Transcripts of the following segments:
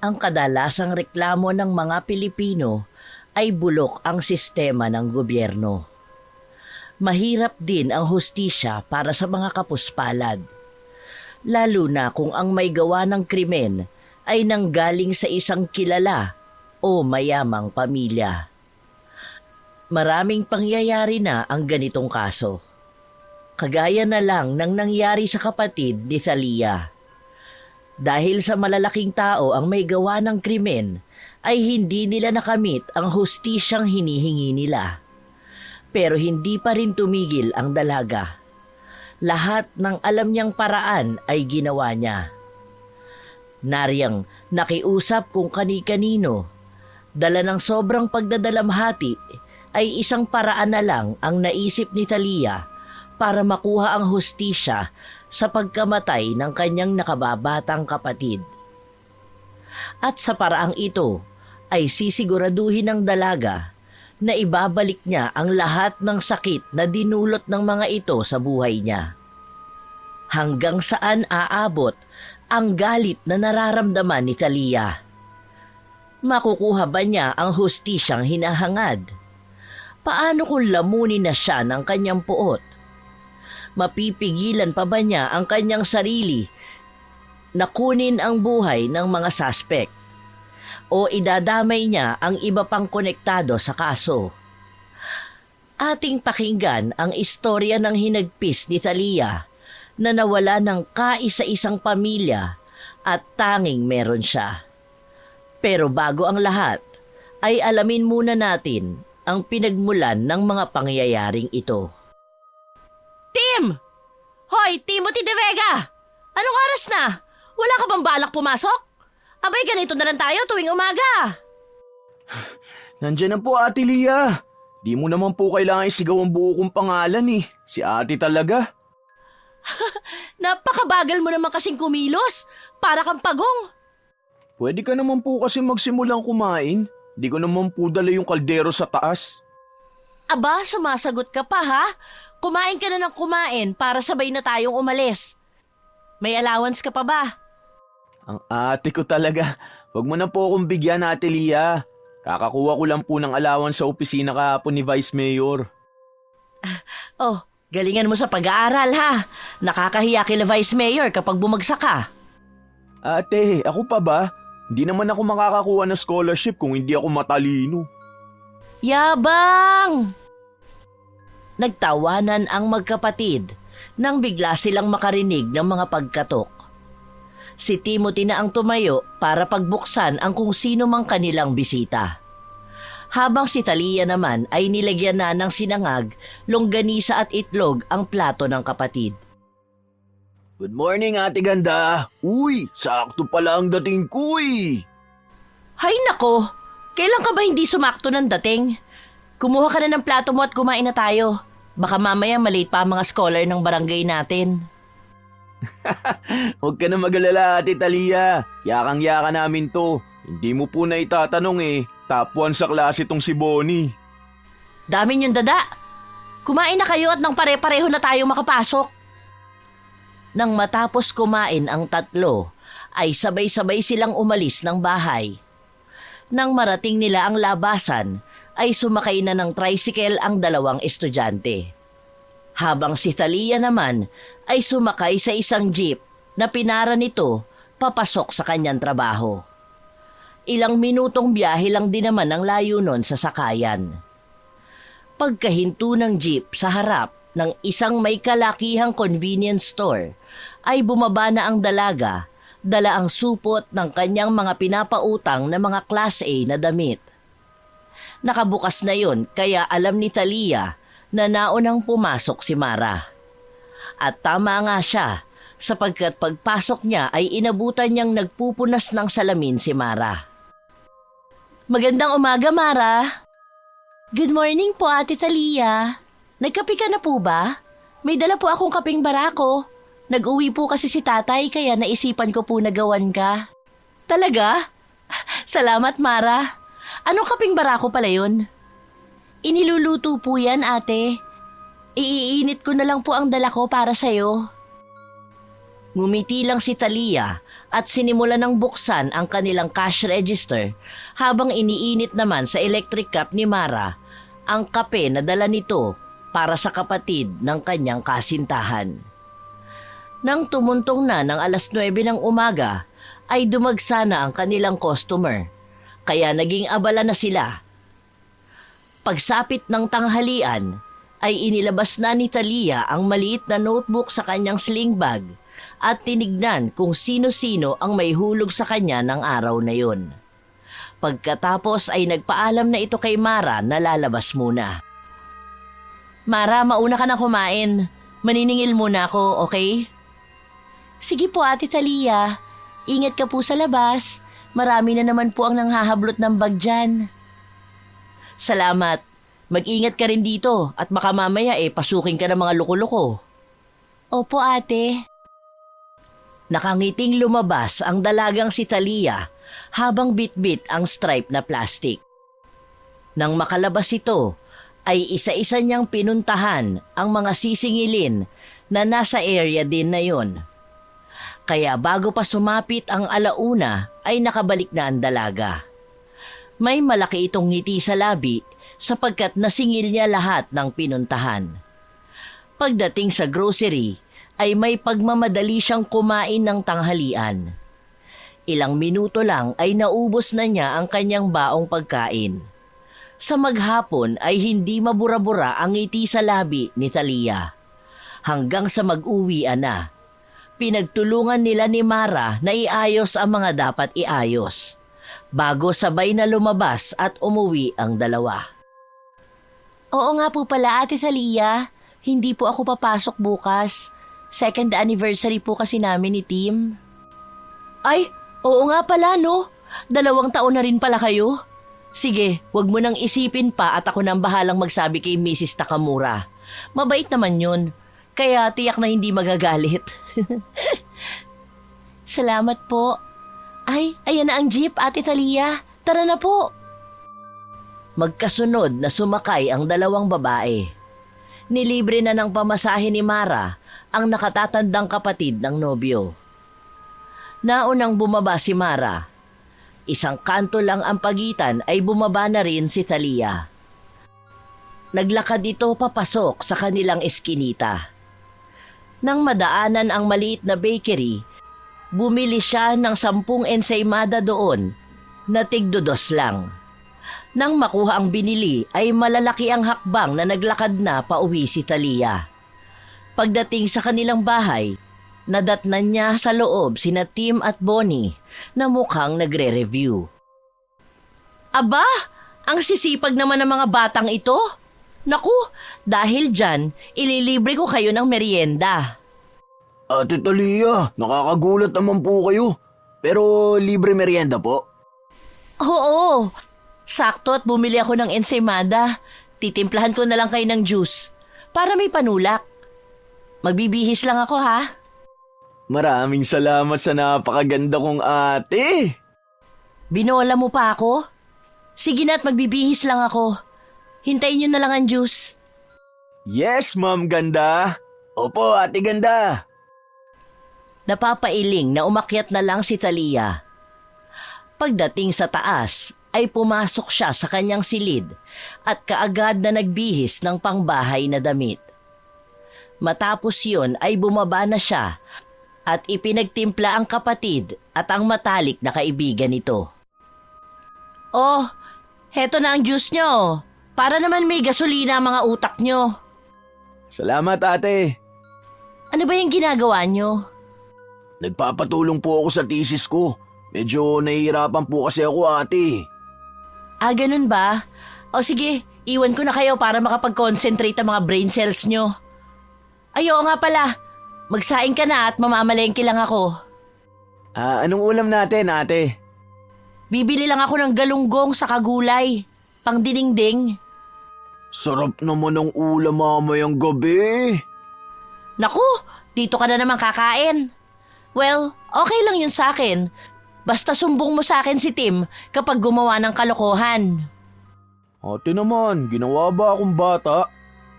Ang kadalasang reklamo ng mga Pilipino ay bulok ang sistema ng gobyerno. Mahirap din ang hustisya para sa mga kapuspalad, lalo na kung ang may gawa ng krimen ay nanggaling sa isang kilala o mayamang pamilya. Maraming pangyayari na ang ganitong kaso. Kagaya na lang ng nangyari sa kapatid ni Thalia. Dahil sa malalaking tao ang may gawa ng krimen, ay hindi nila nakamit ang hustisyang hinihingi nila. Pero hindi pa rin tumigil ang dalaga. Lahat ng alam niyang paraan ay ginawa niya. Nariyang nakiusap kung kani-kanino. Dala ng sobrang pagdadalamhati ay isang paraan na lang ang naisip ni Thalia para makuha ang hustisya sa pagkamatay ng kanyang nakababatang kapatid. At sa paraang ito ay sisiguraduhin ng dalaga na ibabalik niya ang lahat ng sakit na dinulot ng mga ito sa buhay niya. Hanggang saan aabot ang galit na nararamdaman ni Thalia? Makukuha ba niya ang hustisyang hinahangad? Paano kung lamunin na siya ng kanyang puot? Mapipigilan pa ba niya ang kanyang sarili na kunin ang buhay ng mga suspect? O idadamay niya ang iba pang konektado sa kaso? Ating pakinggan ang istorya ng hinagpis ni Thalia na nawala ng kaisa-isang pamilya at tanging meron siya. Pero bago ang lahat, ay alamin muna natin ang pinagmulan ng mga pangyayaring ito. Tim! Hoy, Timothy De Vega! Anong oras na? Wala ka bang balak pumasok? Abay, ganito na lang tayo tuwing umaga. Nandiyan na po, Ate Lia. Di mo naman po kailangan isigaw ang buo kong pangalan eh. Si Ate talaga. Napakabagal mo naman kasing kumilos. Para kang pagong. Pwede ka naman po kasi magsimulang kumain. Di ko naman po dala yung kaldero sa taas. Aba, sumasagot ka pa ha? Kumain ka na ng kumain para sabay na tayong umalis. May allowance ka pa ba? Ang ate ko talaga. Huwag mo na po akong bigyan, Ate Lia. Kakakuha ko lang po ng allowance sa opisina kahapon ni Vice Mayor. Oh, galingan mo sa pag-aaral ha. Nakakahiya kila Vice Mayor kapag bumagsak ka. Ate, ako pa ba? Hindi naman ako makakakuha ng scholarship kung hindi ako matalino. Yabang! Nagtawanan ang magkapatid nang bigla silang makarinig ng mga pagkatok. Si Timothy na ang tumayo para pagbuksan ang kung sino mang kanilang bisita. Habang si Thalia naman ay nilagyan na ng sinangag, longganisa at itlog ang plato ng kapatid. Good morning, Ate Ganda. Uy, sakto pala ang dating ko eh. Hay nako, kailan ka ba hindi sumakto ng dating? Kumuha ka na ng plato mo at kumain na tayo. Baka mamaya malate pa ang mga scholar ng barangay natin. Huwag ka na mag-alala, Ate Thalia. Yakang-yaka namin to. Hindi mo po na itatanong eh. Top 1 sa klase tong si Bonnie. Dami niyong dada. Kumain na kayo at nang pare-pareho na tayo makapasok. Nang matapos kumain ang tatlo, ay sabay-sabay silang umalis ng bahay. Nang marating nila ang labasan, ay sumakay na ng tricycle ang dalawang estudyante. Habang si Thalia naman ay sumakay sa isang jeep na pinara nito papasok sa kanyang trabaho. Ilang minutong biyahe lang din naman ang layo nun sa sakayan. Pagkahinto ng jeep sa harap ng isang may kalakihang convenience store, ay bumaba na ang dalaga, dala ang supot ng kanyang mga pinapautang na mga Class A na damit. Nakabukas na yon kaya alam ni Thalia na naunang pumasok si Mara. At tama nga siya, sapagkat pagpasok niya ay inabutan niyang nagpupunas ng salamin si Mara. Magandang umaga, Mara. Good morning po, Ate Thalia. Nagkape ka na po ba? May dala po akong kapeng barako. Nag-uwi po kasi si tatay kaya naisipan ko po na gawan ka. Talaga? Salamat, Mara. Anong kapeng barako pala yun? Iniluluto po yan, ate. Iinit ko na lang po ang dala ko para sa'yo. Ngumiti lang si Thalia at sinimula ng buksan ang kanilang cash register habang iniinit naman sa electric cup ni Mara ang kape na dala nito para sa kapatid ng kanyang kasintahan. Nang tumuntong na ng 9:00 ng umaga ay dumagsa na ang kanilang customer kaya naging abala na sila. Pagsapit ng tanghalian ay inilabas na ni Talia ang maliit na notebook sa kanyang sling bag at tinignan kung sino-sino ang may hulog sa kanya ng araw na yon. Pagkatapos ay nagpaalam na ito kay Mara na lalabas muna. Mara, mauna ka na kumain. Maniningil muna ako, okay? Sige po, Ate Talia. Ingat ka po sa labas. Marami na naman po ang nanghahablot ng bag dyan. Salamat. Mag-ingat ka rin dito at baka mamaya pasukin ka ng mga loko-loko. Opo, ate. Nakangiting lumabas ang dalagang si Talia habang bitbit ang stripe na plastic. Nang makalabas ito, ay isa-isa niyang pinuntahan ang mga sisingilin na nasa area din na yon. Kaya bago pa sumapit ang 1:00 ay nakabalik na ang dalaga. May malaki itong ngiti sa labi sapagkat nasingil niya lahat ng pinuntahan. Pagdating sa grocery, ay may pagmamadali siyang kumain ng tanghalian. Ilang minuto lang ay naubos na niya ang kanyang baong pagkain. Sa maghapon ay hindi mabura-bura ang ngiti sa labi ni Talia. Hanggang sa mag-uwian na, pinagtulungan nila ni Mara na iayos ang mga dapat iayos, bago sabay na lumabas at umuwi ang dalawa. Oo nga po pala, Ate Talia. Hindi po ako papasok bukas. Second anniversary po kasi namin ni Tim. Ay, oo nga pala no. 2 taon na rin pala kayo. Sige, wag mo nang isipin pa at ako nang bahalang magsabi kay Mrs. Takamura. Mabait naman yun. Kaya tiyak na hindi magagalit. Salamat po. Ay, ayan na ang jeep, Ate Talia. Tara na po. Magkasunod na sumakay ang 2 babae. Nilibre na ng pamasahe ni Mara ang nakatatandang kapatid ng nobyo. Naunang bumaba si Mara. Isang kanto lang ang pagitan ay bumaba na rin si Talia. Naglakad ito papasok sa kanilang eskinita. Nang madaanan ang maliit na bakery, bumili siya ng 10 ensaymada doon na tig-2 lang. Nang makuha ang binili ay malalaki ang hakbang na naglakad na pauwi si Talia. Pagdating sa kanilang bahay, nadatnan niya sa loob sina Tim at Bonnie na mukhang nagre-review. Aba, ang sisipag naman ng mga batang ito. Naku, dahil dyan, ililibre ko kayo ng merienda. Ate Talia, nakakagulat naman po kayo. Pero libre merienda po? Oo, sakto at bumili ako ng ensaymada. Titimplahan ko na lang kayo ng juice para may panulak. Magbibihis lang ako ha. Maraming salamat sa napakaganda kong ate. Binola mo pa ako? Sige na at magbibihis lang ako. Hintayin niyo na lang ang juice. Yes, Ma'am Ganda. Opo, Ate Ganda. Napapailing na umakyat na lang si Talia. Pagdating sa taas, ay pumasok siya sa kanyang silid at kaagad na nagbihis ng pangbahay na damit. Matapos yun ay bumaba na siya at ipinagtimpla ang kapatid at ang matalik na kaibigan nito. Oh, heto na ang juice nyo. Para naman may gasolina ang mga utak nyo. Salamat, ate. Ano ba yung ginagawa nyo? Nagpapatulong po ako sa thesis ko. Medyo nahihirapan po kasi ako, ate. Ah, ganun ba? O sige, iwan ko na kayo para makapag-concentrate ang mga brain cells nyo. Ay, oo nga pala. Magsaing ka na at mamamalengke lang ako. Anong ulam natin, ate? Bibili lang ako ng galunggong sa kagulay. Pang dinengdeng. Sarap naman ng ulam mamayang gabi. Naku, dito ka na naman kakain. Well, okay lang yun sa akin. Basta sumbong mo sa akin si Tim kapag gumawa ng kalokohan. Ate naman, ginawa ba akong bata?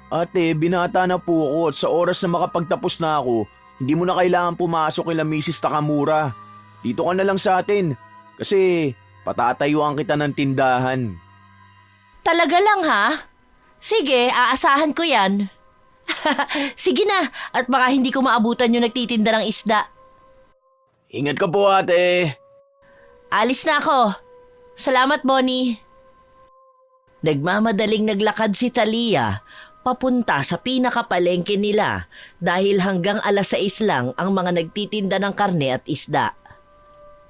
Ate, binata na po ako at sa oras na makapagtapos na ako, hindi mo na kailangan pumasok kila Mrs. Takamura. dito ka na lang sa atin. Kasi patatayuan kita ng tindahan. Talaga lang ha? Sige, aasahan ko yan. Sige na, at baka hindi ko maabutan yung nagtitinda ng isda. Ingat ka po, ate. Alis na ako. Salamat, Bonnie. Nagmamadaling naglakad si Talia papunta sa pinakapalengke nila dahil hanggang 6:00 lang ang mga nagtitinda ng karne at isda.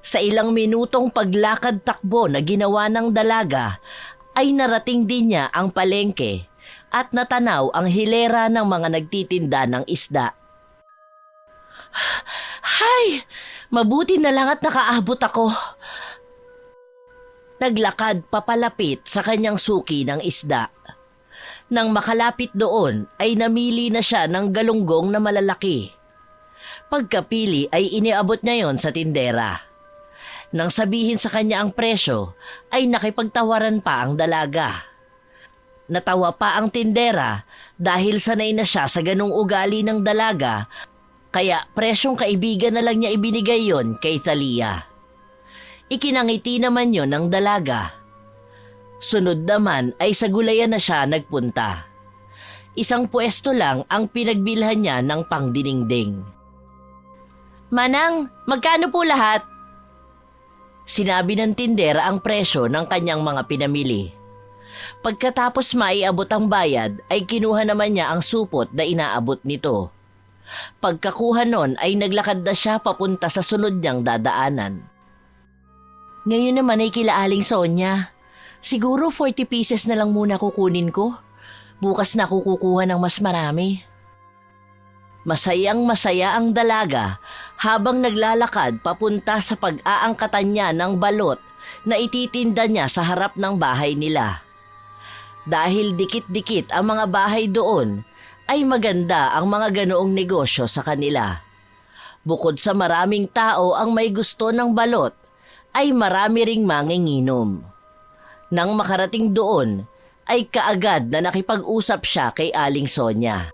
Sa ilang minutong paglakad takbo na ginawa ng dalaga, ay narating din niya ang palengke at natanaw ang hilera ng mga nagtitinda ng isda. Hay! Mabuti na lang at nakaabot ako. Naglakad papalapit sa kanyang suki ng isda. Nang makalapit doon ay namili na siya ng galunggong na malalaki. Pagkapili ay iniabot niya yon sa tindera. Nang sabihin sa kanya ang presyo ay nakipagtawaran pa ang dalaga. Natawa pa ang tindera dahil sanay na siya sa ganong ugali ng dalaga, kaya presyong kaibigan na lang niya ibinigay yon kay Talia. Ikinangiti naman yon ng dalaga. Sunod naman ay sa gulayan na siya nagpunta. Isang pwesto lang ang pinagbilhan niya ng pangdiningding. Manang, magkano po lahat? Sinabi ng tindera ang presyo ng kanyang mga pinamili. Pagkatapos maiabot ang bayad ay kinuha naman niya ang supot na inaabot nito. Pagkakuha nun ay naglakad na siya papunta sa sunod niyang dadaanan. Ngayon naman ay kila Aling Sonia. Siguro 40 pieces na lang muna kukunin ko. Bukas na ako kukuha ng mas marami. Masayang masaya ang dalaga habang naglalakad papunta sa pag-aangkatan niya ng balot na ititinda niya sa harap ng bahay nila. Dahil dikit-dikit ang mga bahay doon, ay maganda ang mga ganoong negosyo sa kanila. Bukod sa maraming tao ang may gusto ng balot, ay marami ring manginginom. Nang makarating doon, ay kaagad na nakipag-usap siya kay Aling Sonia.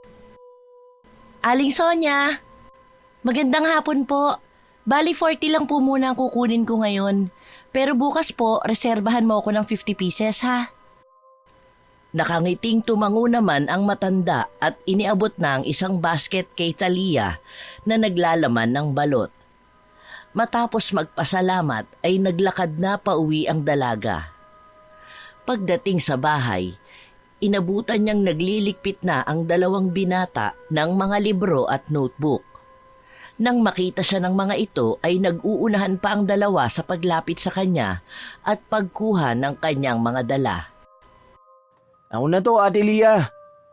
Aling Sonia, magandang hapon po. Bali 40 lang po muna ang kukunin ko ngayon. Pero bukas po, reserbahan mo ako ng 50 pieces ha. Nakangiting tumango naman ang matanda at iniabot na ang isang basket kay Talia na naglalaman ng balot. Matapos magpasalamat ay naglakad na pauwi ang dalaga. Pagdating sa bahay, inabutan niyang nagliligpit na ang 2 binata ng mga libro at notebook. Nang makita siya ng mga ito ay nag-uunahan pa ang 2 sa paglapit sa kanya at pagkuha ng kanyang mga dala. Ako na to, Ate Lia.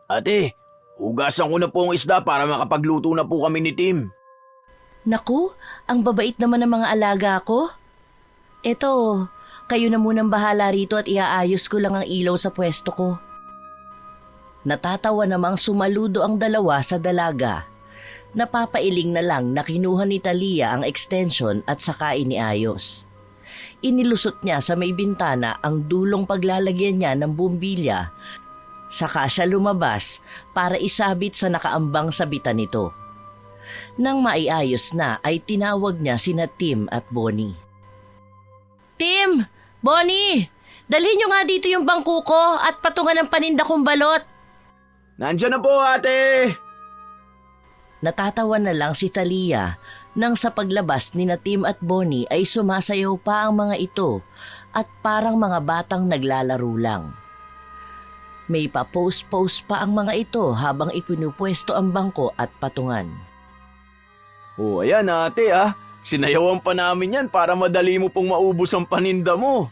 Ate, hugasan ko na po ang isda para makapagluto na po kami ni Tim. Naku, ang babait naman ng mga alaga ko. Eto, kayo na munang bahala rito at iaayos ko lang ang ilaw sa pwesto ko. Natatawa namang sumaludo ang 2 sa dalaga. Napapailing na lang na kinuha ni Talia ang extension at saka iniayos. Inilusot niya sa may bintana ang dulong paglalagyan niya ng bumbilya. Saka siya lumabas para isabit sa nakaambang sabitan nito. Nang maiayos na ay tinawag niya sina Tim at Bonnie. Tim! Bonnie! Dalhin niyo nga dito yung bangko ko at patungan ng paninda kong balot. Nandiyan na po, ate! Natatawa na lang si Talia nang sa paglabas ni na Tim at Bonnie ay sumasayaw pa ang mga ito at parang mga batang naglalaro lang. May pa-post-post pa ang mga ito habang ipinupwesto ang bangko at patungan. Oh, ayan ate Sinayawan pa namin yan para madali mo pong maubos ang paninda mo.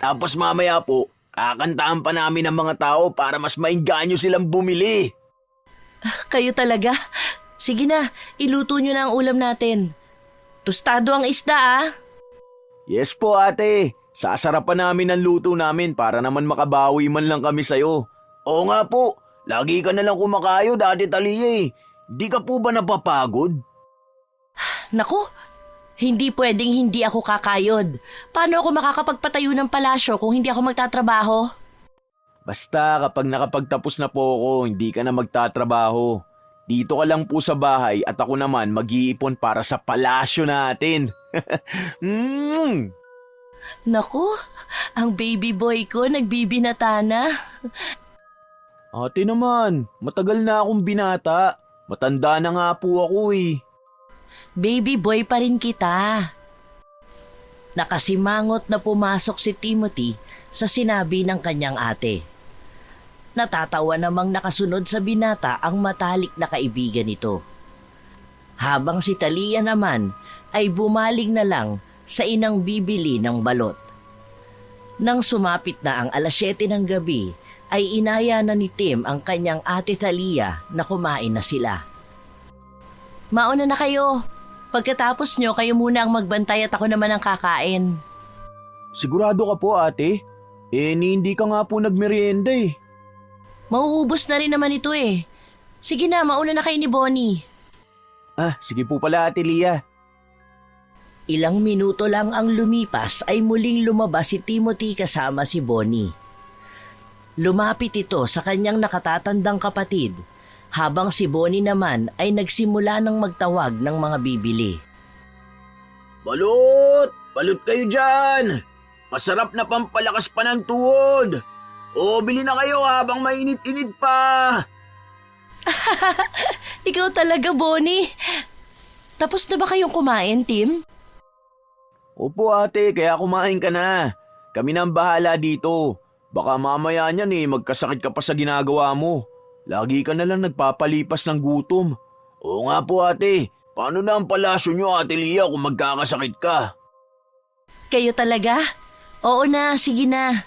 Tapos mamaya po, kakantahan pa namin ang mga tao para mas maingganyo silang bumili. Kayo talaga? Sige na, iluto nyo na ang ulam natin. Tostado ang isda Yes po ate, sasarapan namin ang luto namin para naman makabawi man lang kami sa'yo. Oo nga po, lagi ka na lang kumakayod Ate Talia. Di ka po ba napapagod? Naku, hindi pwedeng hindi ako kakayod. Paano ako makakapagpatayo ng palasyo kung hindi ako magtatrabaho? Basta kapag nakapagtapos na po ako, hindi ka na magtatrabaho. Dito ka lang po sa bahay at ako naman mag-iipon para sa palasyo natin. mm. Naku, ang baby boy ko nagbibinata na. Ate naman, matagal na akong binata. Matanda na nga po ako eh. Baby boy pa rin kita. Nakasimangot na pumasok si Timothy sa sinabi ng kanyang ate. Natatawa namang nakasunod sa binata ang matalik na kaibigan nito. Habang si Talia naman ay bumaling na lang sa inang bibili ng balot. Nang sumapit na ang 7:00 ng gabi, ay inaya na ni Tim ang kanyang ate Talia na kumain na sila. Mauna na kayo. Pagkatapos nyo, kayo muna ang magbantay at ako naman ang kakain. Sigurado ka po ate? Hindi ka nga po nagmerienda eh. Mauubos na rin naman ito eh. Sige na, mauna na kayo ni Bonnie. Sige po pala ate Lia. Ilang minuto lang ang lumipas ay muling lumabas si Timothy kasama si Bonnie. Lumapit ito sa kanyang nakatatandang kapatid, habang si Bonnie naman ay nagsimula ng magtawag ng mga bibili. Balot! Balot kayo dyan! Masarap na pampalakas pa ng tuhod! O, bili na kayo habang mainit-init pa! Ikaw talaga, Bonnie. Tapos na ba kayong kumain, Tim? Opo ate, kaya kumain ka na. Kami na ang bahala dito. Baka mamaya niyan magkasakit ka pa sa ginagawa mo. Lagi ka na lang nagpapalipas ng gutom. Oo nga po ate, paano na ang palasyo nyo ate Lia kung magkakasakit ka? Kayo talaga? Oo na, sige na.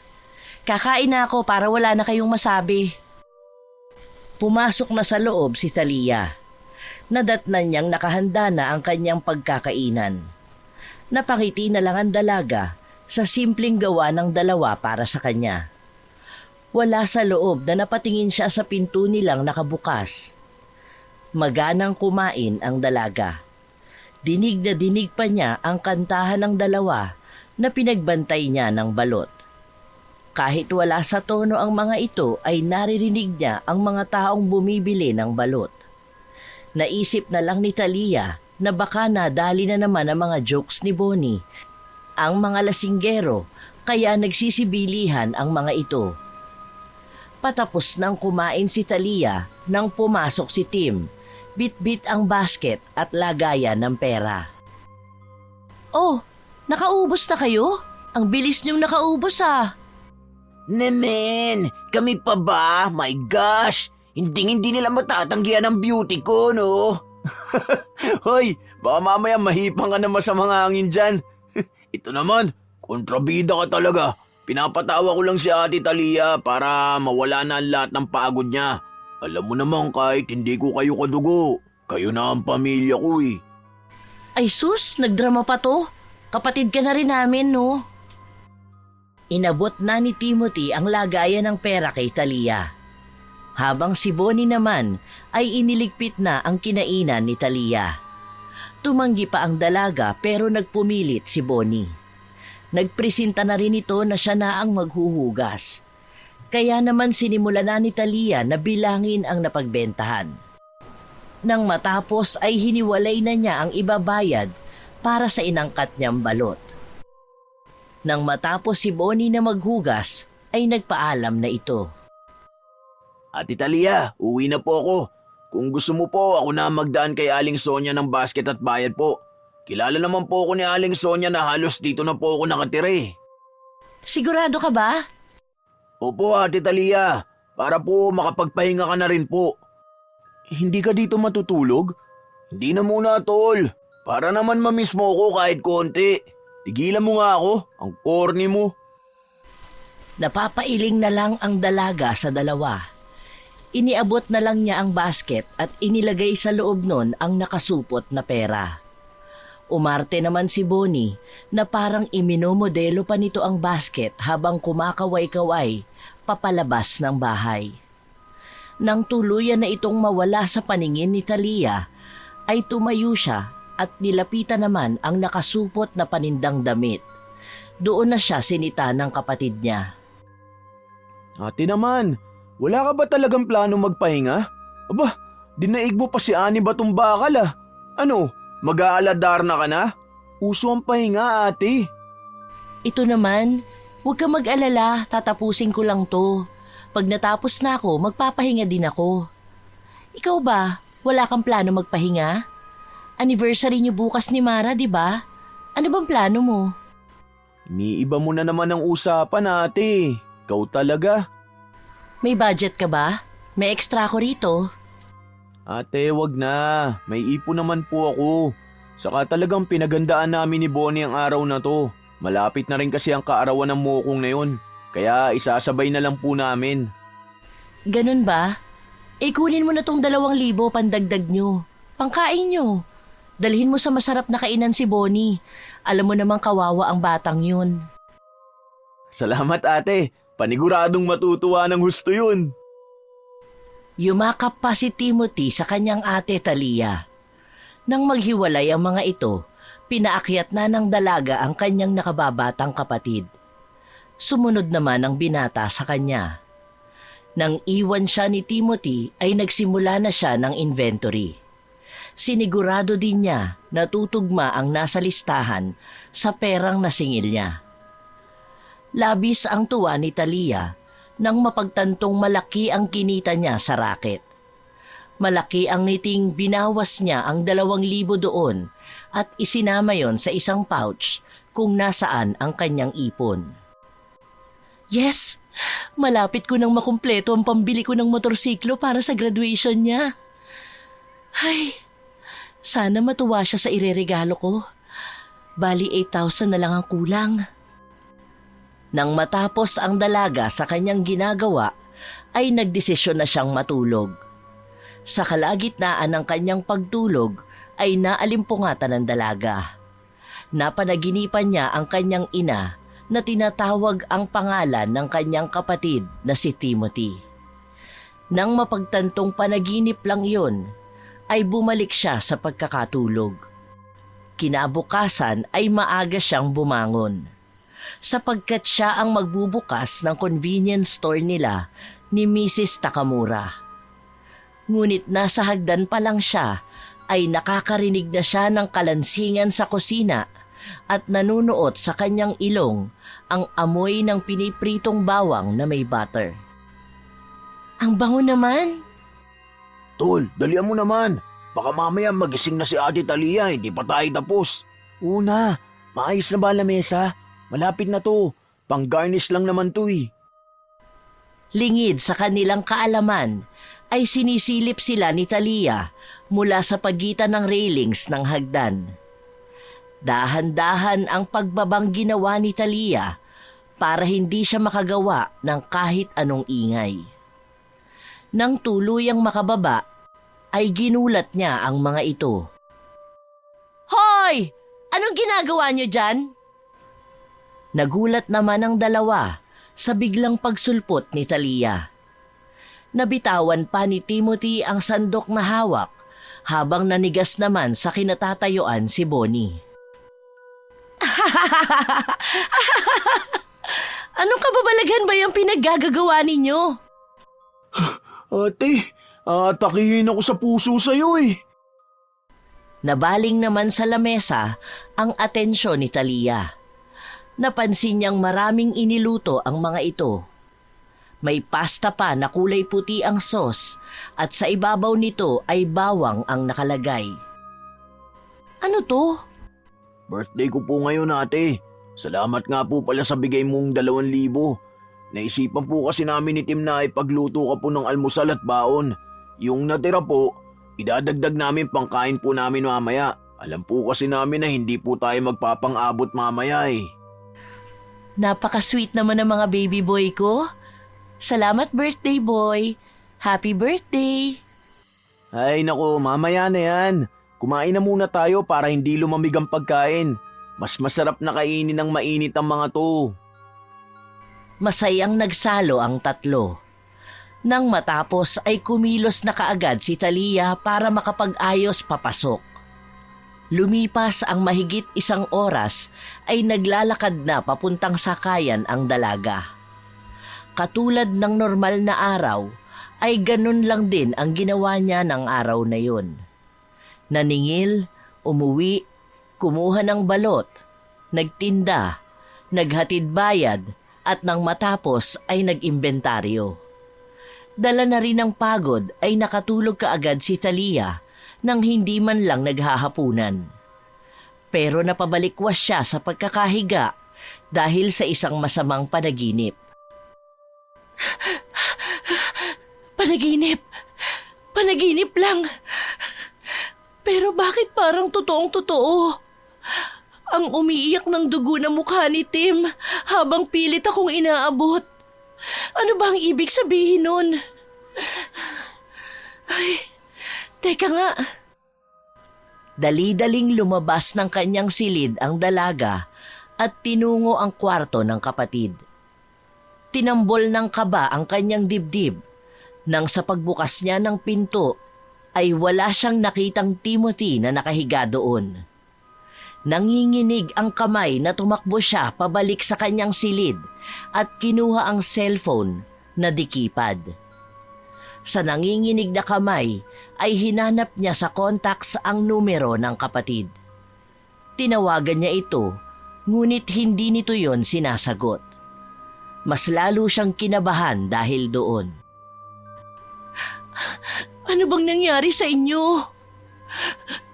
Kakain na ako para wala na kayong masabi. Pumasok na sa loob si Talia. Nadatnan niyang nakahanda na ang kanyang pagkakainan. Napangiti na lang ang dalaga sa simpleng gawa ng dalawa para sa kanya. Wala sa loob na napatingin siya sa pinto nilang nakabukas. Maganang kumain ang dalaga. Dinig na dinig pa niya ang kantahan ng dalawa na pinagbantay niya ng balot. Kahit wala sa tono ang mga ito ay naririnig niya ang mga taong bumibili ng balot. Naisip na lang ni Talia na baka nadali na naman ang mga jokes ni Bonnie, ang mga lasinggero, kaya nagsisibilihan ang mga ito. Patapos nang kumain si Talia nang pumasok si Tim, bit-bit ang basket at lagayan ng pera. Oh, nakaubos na kayo? Ang bilis niyong nakaubos ah. Nemen, kami pa ba? My gosh, hindi nila matatanggihan ang beauty ko, no? Hoy, baka mamaya mahipang ka naman sa mga hangin dyan. Ito naman, kontrabida ka talaga. Pinapatawa ko lang si Ate Talia para mawala na ang lahat ng pagod niya. Alam mo naman kahit hindi ko kayo kadugo, kayo na ang pamilya ko eh. Ay sus, nagdrama pa to. Kapatid ka na rin namin, no? Inabot na ni Timothy ang lagayan ng pera kay Talia. Habang si Bonnie naman ay iniligpit na ang kinainan ni Talia. Tumanggi pa ang dalaga pero nagpumilit si Bonnie. Nagpresenta na rin ito na siya na ang maghuhugas. Kaya naman sinimula na ni Talia na bilangin ang napagbentahan. Nang matapos ay hiniwalay na niya ang ibabayad para sa inangkat niyang balot. Nang matapos si Bonnie na maghugas, ay nagpaalam na ito. Ate Talia, uwi na po ako. Kung gusto mo po, ako na magdaan kay Aling Sonia ng basket at bayad po. Kilala naman po ako ni Aling Sonia na halos dito na po ako nakatira eh. Sigurado ka ba? Opo Ate Talia, para po makapagpahinga ka na rin po. Hindi ka dito matutulog? Hindi na muna tol, para naman mamiss mo ako kahit konti. Tigilan mo nga ako, ang corny mo. Napapailing na lang ang dalaga sa dalawa. Iniabot na lang niya ang basket at inilagay sa loob nun ang nakasupot na pera. Umarte naman si Bonnie na parang iminomodelo pa nito ang basket habang kumakaway-kaway papalabas ng bahay. Nang tuluyan na itong mawala sa paningin ni Talia, ay tumayo siya at nilapitan naman ang nakasupot na panindang damit. Doon na siya sinita ng kapatid niya. Ate naman, wala ka ba talagang plano magpahinga? Aba, dinaig mo pa si Ani Batong Bakal ah. Ano, mag-aaladar na ka na? Uso ang pahinga ate. Ito naman, huwag ka mag-alala, tatapusin ko lang to. Pag natapos na ako, magpapahinga din ako. Ikaw ba, wala kang plano magpahinga? Anniversary niyo bukas ni Mara, di ba? Ano bang plano mo? Iniiba mo na naman ang usapan ate. Ikaw talaga. May budget ka ba? May extra ko rito. Ate, wag na. May ipon naman po ako. Saka talagang pinagandaan namin ni Bonnie ang araw na to. Malapit na rin kasi ang kaarawan ng mukong na yun. Kaya isasabay na lang po namin. Ganun ba? Kunin mo na tong 2,000 pandagdag nyo. Pangkain nyo. Dalhin mo sa masarap na kainan si Bonnie. Alam mo namang kawawa ang batang yun. Salamat ate. Paniguradong matutuwa ng husto yun. Yumakap pa si Timothy sa kanyang ate Talia. Nang maghiwalay ang mga ito, pinaakyat na ng dalaga ang kanyang nakababatang kapatid. Sumunod naman ang binata sa kanya. Nang iwan siya ni Timothy ay nagsimula na siya ng inventory. Sinigurado din niya na tutugma ang nasa listahan sa perang nasingil niya. Labis ang tuwa ni Talia nang mapagtantong malaki ang kinita niya sa racket. Malaki ang ngiting binawas niya ang 2,000 doon at isinama yon sa isang pouch kung nasaan ang kanyang ipon. Yes! Malapit ko nang makumpleto ang pambili ko ng motorsiklo para sa graduation niya. Ay, sana matuwa siya sa ireregalo ko. Bali 8,000 na lang ang kulang. Nang matapos ang dalaga sa kanyang ginagawa, ay nagdesisyon na siyang matulog. Sa kalagitnaan ng kanyang pagtulog ay naalimpungatan ng dalaga. Napanaginipan niya ang kanyang ina na tinatawag ang pangalan ng kanyang kapatid na si Timothy. Nang mapagtantong panaginip lang yun, ay bumalik siya sa pagkakatulog. Kinabukasan ay maaga siyang bumangon, sapagkat siya ang magbubukas ng convenience store nila ni Mrs. Takamura. Ngunit nasa hagdan pa lang siya ay nakakarinig na siya ng kalansingan sa kusina at nanunuot sa kanyang ilong ang amoy ng pinipritong bawang na may butter. Ang bango naman! Tol, dalian mo naman. Baka mamaya magising na si Ate Talia, hindi pa tayo tapos. Una, maayos na ba ang lamesa? Malapit na to. Pang-garnish lang naman to eh. Lingid sa kanilang kaalaman, ay sinisilip sila ni Talia mula sa pagitan ng railings ng hagdan. Dahan-dahan ang pagbabang ginawa ni Talia para hindi siya makagawa ng kahit anong ingay. Nang tuluyang makababa, ay ginulat niya ang mga ito. Hoy! Anong ginagawa niyo dyan? Nagulat naman ang dalawa sa biglang pagsulpot ni Talia. Nabitawan pa ni Timothy ang sandok na hawak habang nanigas naman sa kinatatayuan si Bonnie. Anong kababalaghan ba yung pinaggagawa ninyo? Ate, atakihin ako sa puso sa'yo eh. Nabaling naman sa lamesa ang atensyon ni Talia. Napansin niyang maraming iniluto ang mga ito. May pasta pa na kulay puti ang sauce at sa ibabaw nito ay bawang ang nakalagay. Ano to? Birthday ko po ngayon ate. Salamat nga po pala sa bigay mong 2,000. Naisipan po kasi namin ni Tim na ipagluto ka po ng almusal at baon. Yung natira po, idadagdag namin pangkain po namin mamaya. Alam po kasi namin na hindi po tayo magpapang-abot mamaya eh. Napaka-sweet naman ng mga baby boy ko. Salamat birthday boy. Happy birthday. Ay nako, mamaya na yan. Kumain na muna tayo para hindi lumamig ang pagkain. Mas masarap na kainin ng mainit ang mga to. Masayang nagsalo ang tatlo. Nang matapos ay kumilos na kaagad si Talia para makapag-ayos papasok. Lumipas ang mahigit 1 oras ay naglalakad na papuntang sakayan ang dalaga. Katulad ng normal na araw ay ganun lang din ang ginawa niya ng araw na yun. Naningil, umuwi, kumuha ng balot, nagtinda, naghatid bayad at nang matapos ay nag-imbentaryo. Dala na rin ng pagod ay nakatulog kaagad si Thalia nang hindi man lang naghahapunan. Pero napabalikwas siya sa pagkakahiga dahil sa isang masamang panaginip. Panaginip! Panaginip lang! Pero bakit parang totoong-totoo? Ang umiiyak ng dugo na mukha ni Tim habang pilit akong inaabot. Ano ba ang ibig sabihin nun? Ay, teka nga. Dali-daling lumabas ng kanyang silid ang dalaga at tinungo ang kwarto ng kapatid. Tinambol ng kaba ang kanyang dibdib nang sa pagbukas niya ng pinto ay wala siyang nakitang Timothy na nakahiga doon. Nanginginig ang kamay na tumakbo siya pabalik sa kanyang silid at kinuha ang cellphone na dikipad. Sa nanginginig na kamay ay hinanap niya sa contacts ang numero ng kapatid. Tinawagan niya ito, ngunit hindi nito yon sinasagot. Mas lalo siyang kinabahan dahil doon. Ano bang nangyari sa inyo?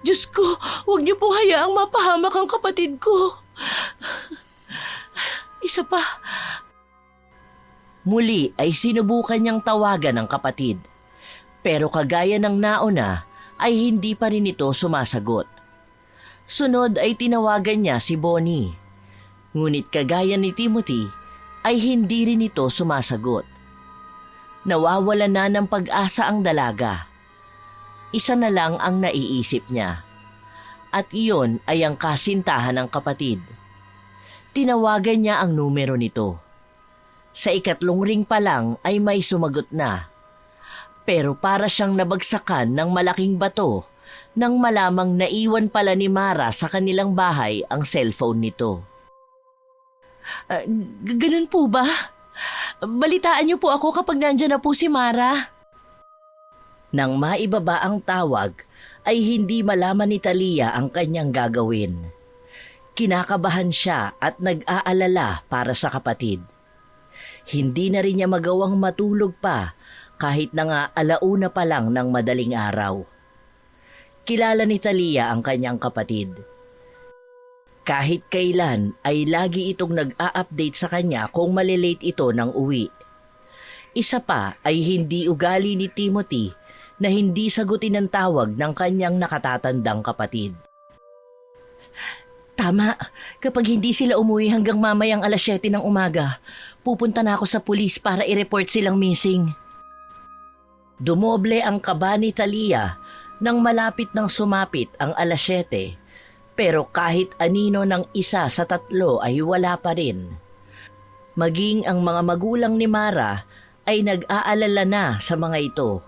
Diyos ko, huwag niyo po hayaang mapahamak ang kapatid ko. Isa pa. Muli ay sinubukan niyang tawagan ang kapatid. Pero kagaya ng nauna ay hindi pa rin ito sumasagot. Sunod ay tinawagan niya si Bonnie. Ngunit kagaya ni Timothy ay hindi rin ito sumasagot. Nawawala na ng pag-asa ang dalaga. Isa na lang ang naiisip niya. At iyon ay ang kasintahan ng kapatid. Tinawagan niya ang numero nito. Sa ikatlong ring pa lang ay may sumagot na. Pero para siyang nabagsakan ng malaking bato nang malamang naiwan pala ni Mara sa kanilang bahay ang cellphone nito. Ganun po ba? Balitaan niyo po ako kapag nandyan na po si Mara. Nang maibaba ang tawag, ay hindi malaman ni Thalia ang kanyang gagawin. Kinakabahan siya at nag-aalala para sa kapatid. Hindi na rin niya magawang matulog pa kahit na nga alauna pa lang ng madaling araw. Kilala ni Thalia ang kanyang kapatid. Kahit kailan ay lagi itong nag-a-update sa kanya kung malilate ito ng uwi. Isa pa ay hindi ugali ni Timothy na hindi sagutin ang tawag ng kanyang nakatatandang kapatid. Tama, kapag hindi sila umuwi hanggang mamayang 7:00 ng umaga, pupunta na ako sa pulis para i-report silang missing. Dumoble ang kaba ni Thalia nang malapit nang sumapit ang 7:00, pero kahit anino ng isa sa tatlo ay wala pa rin. Maging ang mga magulang ni Mara ay nag-aalala na sa mga ito.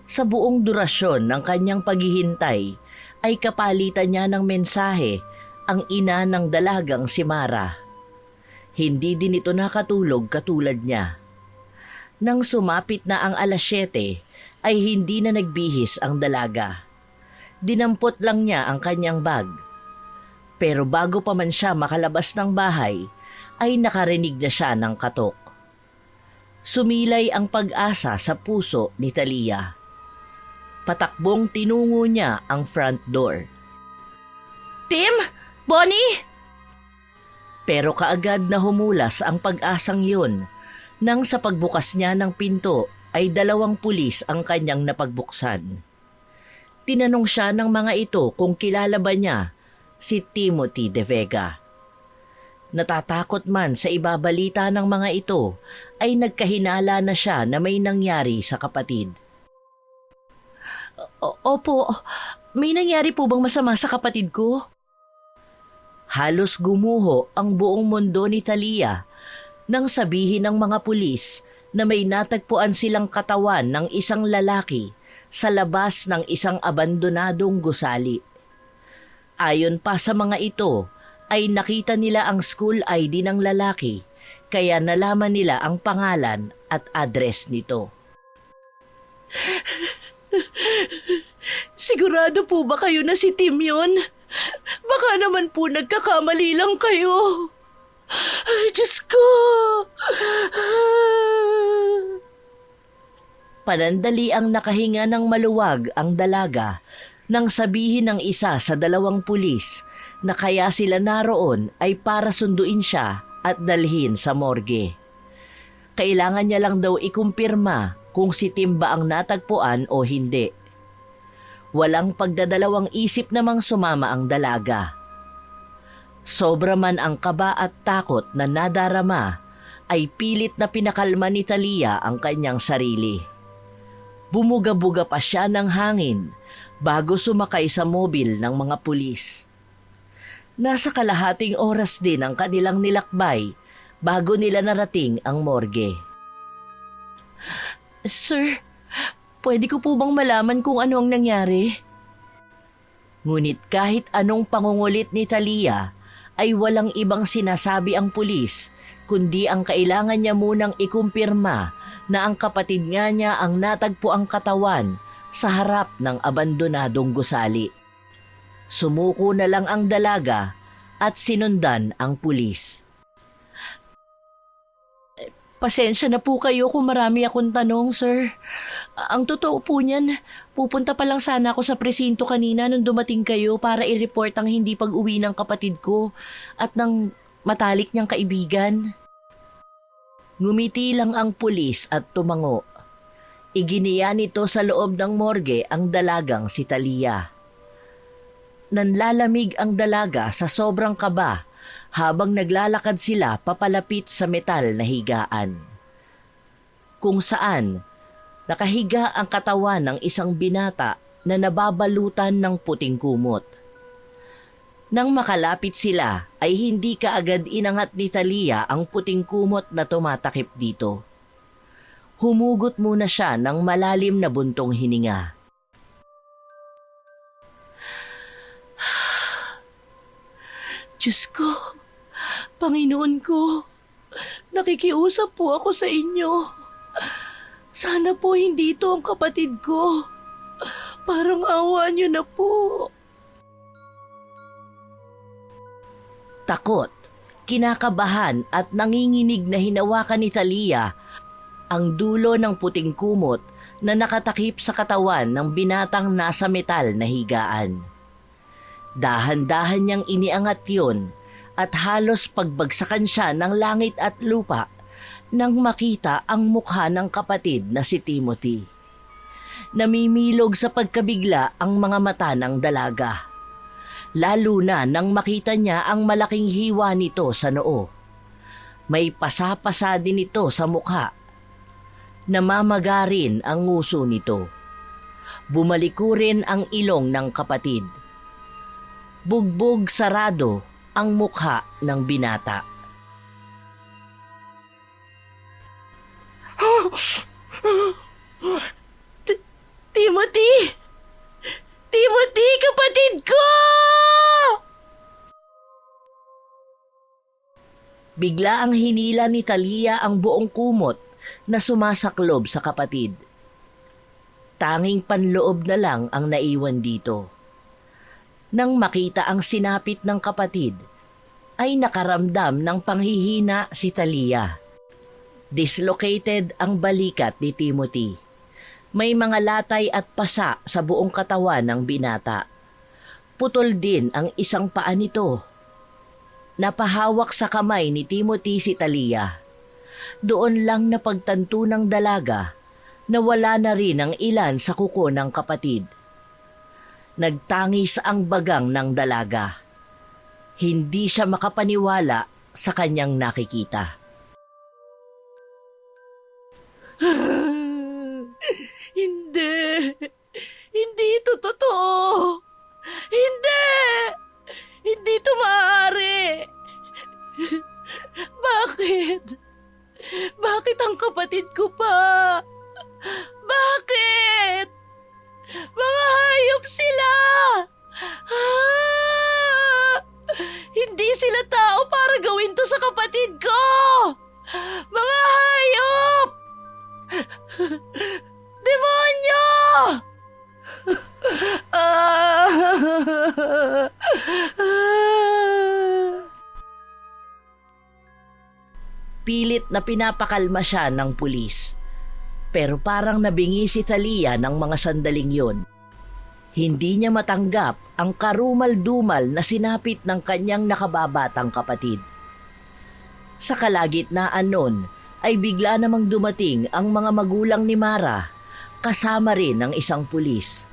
Sa buong durasyon ng kanyang paghihintay ay kapalitan niya ng mensahe ang ina ng dalagang si Mara. Hindi din ito nakatulog katulad niya. Nang sumapit na ang 7:00 ay hindi na nagbihis ang dalaga. Dinampot lang niya ang kanyang bag. Pero bago pa man siya makalabas ng bahay ay nakarinig na siya ng katok. Sumilay ang pag-asa sa puso ni Thalia. Patakbong tinungo niya ang front door. Tim! Bonnie! Pero kaagad na humulas ang pag-asang yun nang sa pagbukas niya ng pinto ay 2 pulis ang kanyang napagbuksan. Tinanong siya ng mga ito kung kilala ba niya si Timothy De Vega. Natatakot man sa ibabalita ng mga ito ay nagkahinala na siya na may nangyari sa kapatid. Opo, may nangyari po bang masama sa kapatid ko? Halos gumuho ang buong mundo ni Thalia nang sabihin ng mga pulis na may natagpuan silang katawan ng isang lalaki sa labas ng isang abandonadong gusali. Ayon pa sa mga ito, ay nakita nila ang school ID ng lalaki kaya nalaman nila ang pangalan at address nito. Sigurado po ba kayo na si Tim yun? Baka naman po nagkakamali lang kayo. Ay, Diyos ko! Panandali ang nakahinga ng maluwag ang dalaga nang sabihin ng isa sa dalawang pulis na kaya sila naroon ay para sunduin siya at dalhin sa morgue. Kailangan niya lang daw ikumpirma kung si Tim ba ang natagpuan o hindi. Walang pagdadalawang isip namang sumama ang dalaga. Sobra man ang kaba at takot na nadarama, ay pilit na pinakalma ni Talia ang kanyang sarili. Bumuga-buga pa siya ng hangin bago sumakay sa mobil ng mga pulis. Nasa kalahating oras din ang kanilang nilakbay bago nila narating ang morgue. Sir, pwede ko po bang malaman kung ano ang nangyari? Ngunit kahit anong pangungulit ni Talia, ay walang ibang sinasabi ang pulis, kundi ang kailangan niya munang ikumpirma na ang kapatid nga niya ang natagpo ang katawan sa harap ng abandonadong gusali. Sumuko na lang ang dalaga at sinundan ang pulis. Pasensya na po kayo kung marami akong tanong, sir. Ang totoo po niyan, pupunta pa lang sana ako sa presinto kanina nung dumating kayo para i-report ang hindi pag-uwi ng kapatid ko at ng matalik niyang kaibigan. Ngumiti lang ang pulis at tumango. Iginiya nito sa loob ng morgue ang dalagang si Talia. Nanlalamig ang dalaga sa sobrang kaba habang naglalakad sila papalapit sa metal na higaan. Kung saan, nakahiga ang katawan ng isang binata na nababalutan ng puting kumot. Nang makalapit sila ay hindi kaagad inangat ni Talia ang puting kumot na tumatakip dito. Humugot muna siya ng malalim na buntong hininga. Diyos ko, Panginoon ko, nakikiusap po ako sa inyo. Sana po hindi ito ang kapatid ko. Parang awa niyo na po. Takot, kinakabahan at nanginginig na hinawakan ni Talia ang dulo ng puting kumot na nakatakip sa katawan ng binatang nasa metal na higaan. Dahan-dahan niyang iniangat yun at halos pagbagsakan siya ng langit at lupa nang makita ang mukha ng kapatid na si Timothy. Namimilog sa pagkabigla ang mga mata ng dalaga. Lalo na nang makita niya ang malaking hiwa nito sa noo. May pasapasa din ito sa mukha. Namamaga rin ang nguso nito. Bumaliko rin ang ilong ng kapatid. Bugbog sarado ang mukha ng binata. Timothy! Timothy, kapatid ko! Bigla ang hinila ni Talia ang buong kumot na sumasaklob sa kapatid. Tanging panloob na lang ang naiwan dito. Nang makita ang sinapit ng kapatid, ay nakaramdam ng panghihina si Talia. Dislocated ang balikat ni Timothy. May mga latay at pasa sa buong katawan ng binata. Putol din ang isang paa nito. Napahawak sa kamay ni Timothy si Talia. Doon lang napagtanto ng dalaga na wala na rin ang ilan sa kuko ng kapatid. Nagtangis ang bagang ng dalaga. Hindi siya makapaniwala sa kanyang nakikita. Hindi! Hindi ito totoo! Hindi! Hindi ito maaari! Bakit? Bakit ang kapatid ko pa? Bakit? Mga hayop sila! Hindi sila tao para gawin to sa kapatid ko! Mga hayop! Demonyo! Pilit na pinapakalma siya ng pulis. Pero parang nabingi si Thalia ng mga sandaling yon. Hindi niya matanggap ang karumal-dumal na sinapit ng kanyang nakababatang kapatid. Sa kalagitnaan nun ay bigla namang dumating ang mga magulang ni Mara, kasama rin ng isang pulis.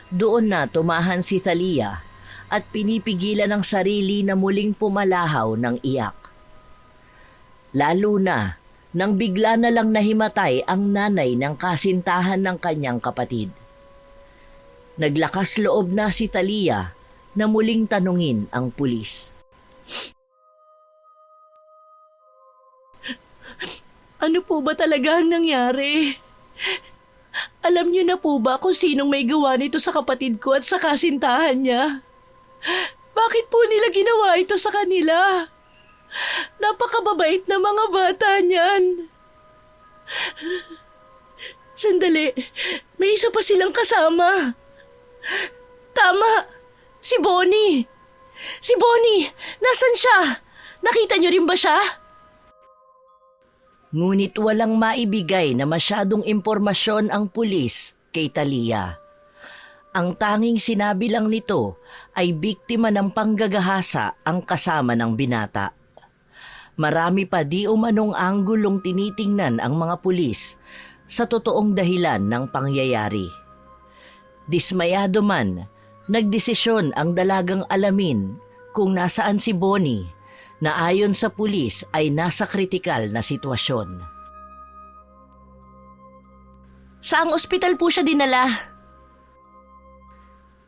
Doon na tumahan si Thalia at pinipigilan ang sarili na muling pumalahaw ng iyak. Lalo na nang bigla na lang nahimatay ang nanay ng kasintahan ng kanyang kapatid. Naglakas loob na si Thalia na muling tanungin ang pulis. Ano po ba talaga ang nangyari? Alam niyo na po ba kung sinong may gawa nito sa kapatid ko at sa kasintahan niya? Bakit po nila ginawa ito sa kanila? Napakababait na mga bata niyan. Sandali, may isa pa silang kasama. Tama, si Bonnie. Si Bonnie, nasan siya? Nakita niyo rin ba siya? Ngunit walang maibigay na masyadong impormasyon ang pulis kay Thalia. Ang tanging sinabi lang nito ay biktima ng panggagahasa ang kasama ng binata. Marami pa di umanong anggulong tinitingnan ang mga pulis sa totoong dahilan ng pangyayari. Dismayado man, nagdesisyon ang dalagang alamin kung nasaan si Bonnie na ayon sa pulis ay nasa kritikal na sitwasyon. Saang ospital po siya dinala?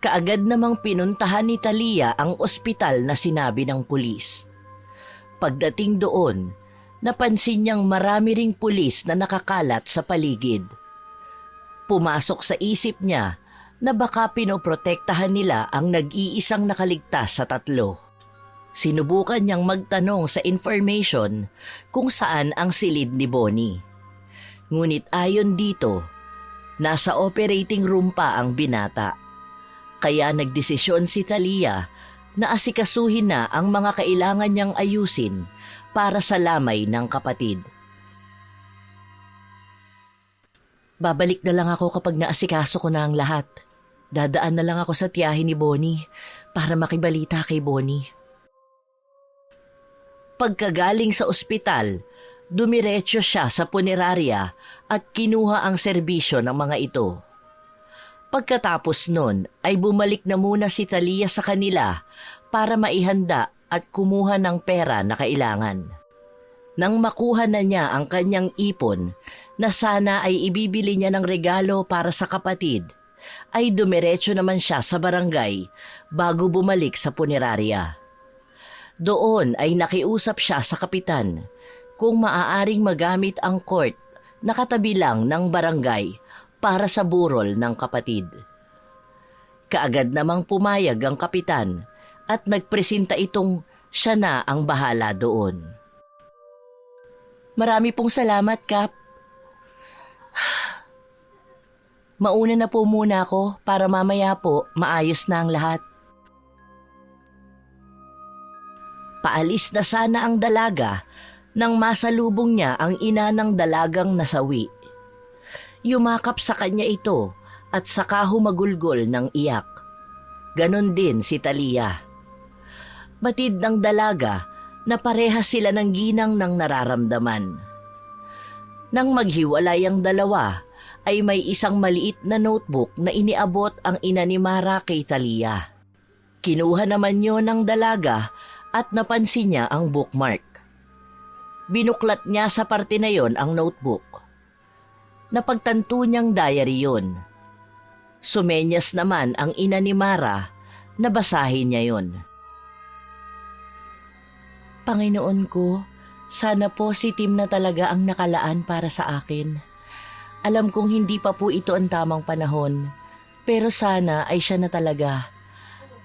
Kaagad namang pinuntahan ni Thalia ang ospital na sinabi ng pulis. Pagdating doon, napansin niyang marami ring pulis na nakakalat sa paligid. Pumasok sa isip niya na baka pinoprotektahan nila ang nag-iisang nakaligtas sa tatlo. Sinubukan niyang magtanong sa information kung saan ang silid ni Bonnie. Ngunit ayon dito, nasa operating room pa ang binata. Kaya nagdesisyon si Thalia na asikasuhin na ang mga kailangan niyang ayusin para sa lamay ng kapatid. Babalik na lang ako kapag naasikaso ko na ang lahat. Dadaan na lang ako sa tiyahin ni Bonnie para makibalita kay Bonnie. Pagkagaling sa ospital, dumiretso siya sa punerarya at kinuha ang serbisyo ng mga ito. Pagkatapos nun ay bumalik na muna si Thalia sa kanila para maihanda at kumuha ng pera na kailangan. Nang makuha na niya ang kanyang ipon na sana ay ibibili niya ng regalo para sa kapatid, ay dumiretso naman siya sa barangay bago bumalik sa punerarya. Doon ay nakiusap siya sa kapitan kung maaaring magamit ang court na katabi lang ng barangay para sa burol ng kapatid. Kaagad namang pumayag ang kapitan at nagpresenta itong siya na ang bahala doon. Marami pong salamat, Kap. Mauna na po muna ako para mamaya po maayos na ang lahat. Paalis na sana ang dalaga nang masalubong niya ang ina ng dalagang nasawi. Yumakap sa kanya ito at saka humagulgol ng iyak. Ganon din si Thalia. Batid ng dalaga na parehas sila ng ginang ng nararamdaman. Nang maghiwalay ang dalawa, ay may isang maliit na notebook na iniabot ang ina ni Mara kay Thalia. Kinuha naman yon ng dalaga at napansin niya ang bookmark. Binuklat niya sa parte na yon ang notebook. Napagtanto niyang diary yon. Sumenyas naman ang ina ni Mara na basahin niya yon. Panginoon ko, sana po si Tim na talaga ang nakalaan para sa akin. Alam kong hindi pa po ito ang tamang panahon, pero sana ay siya na talaga.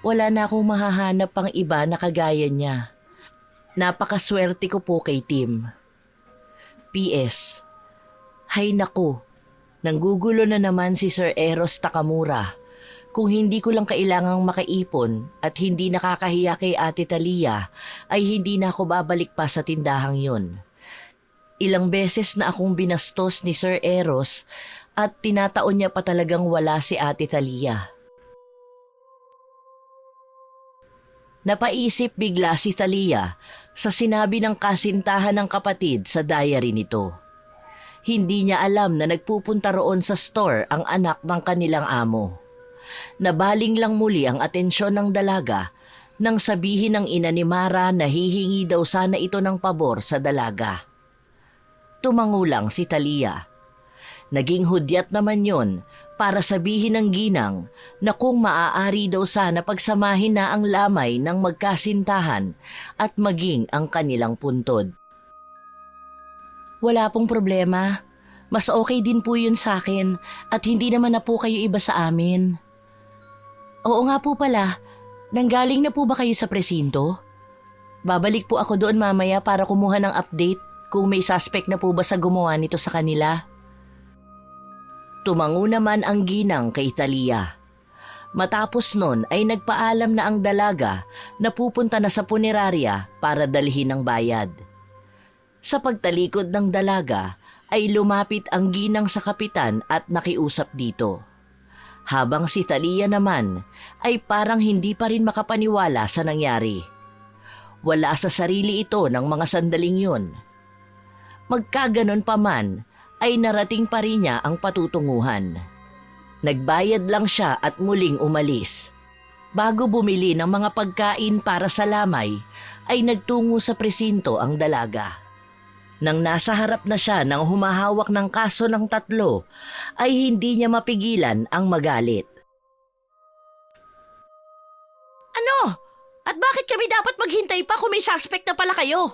Wala na akong mahahanap pang iba na kagaya niya. Napakaswerte ko po kay Tim. P.S. Hay naku, Nanggugulo na naman si Sir Eros Takamura. Kung hindi ko lang kailangang makaipon at hindi nakakahiya kay Ate Talia, ay hindi na ako babalik pa sa tindahang yun. Ilang beses na akong binastos ni Sir Eros at tinataon niya pa talagang wala si Ate Talia. Napaisip bigla si Talia sa sinabi ng kasintahan ng kapatid sa diary nito. Hindi niya alam na nagpupunta roon sa store ang anak ng kanilang amo. Nabaling lang muli ang atensyon ng dalaga nang sabihin ng ina ni Mara na hihingi daw sana ito ng pabor sa dalaga. Tumangulang si Talia. Naging hudyat naman yon para sabihin ng ginang na kung maaari daw sana pagsamahin na ang lamay ng magkasintahan at maging ang kanilang puntod. Wala pong problema. Mas okay din po yun sa akin at hindi naman na po kayo iba sa amin. Oo nga po pala, nanggaling na po ba kayo sa presinto? Babalik po ako doon mamaya para kumuha ng update kung may suspect na po ba sa gumawa nito sa kanila. Tumango naman ang ginang kay Talia. Matapos nun ay nagpaalam na ang dalaga na pupunta na sa punerarya para dalhin ang bayad. Sa pagtalikod ng dalaga ay lumapit ang ginang sa kapitan at nakiusap dito. Habang si Talia naman ay parang hindi pa rin makapaniwala sa nangyari. Wala sa sarili ito ng mga sandaling yun. Magkaganon pa man ay narating pa rin niya ang patutunguhan. Nagbayad lang siya at muling umalis. Bago bumili ng mga pagkain para sa lamay ay nagtungo sa presinto ang dalaga. Nang nasa harap na siya ng humahawak ng kaso ng 3, ay hindi niya mapigilan ang magalit. Ano? At bakit kami dapat maghintay pa kung may suspect na pala kayo?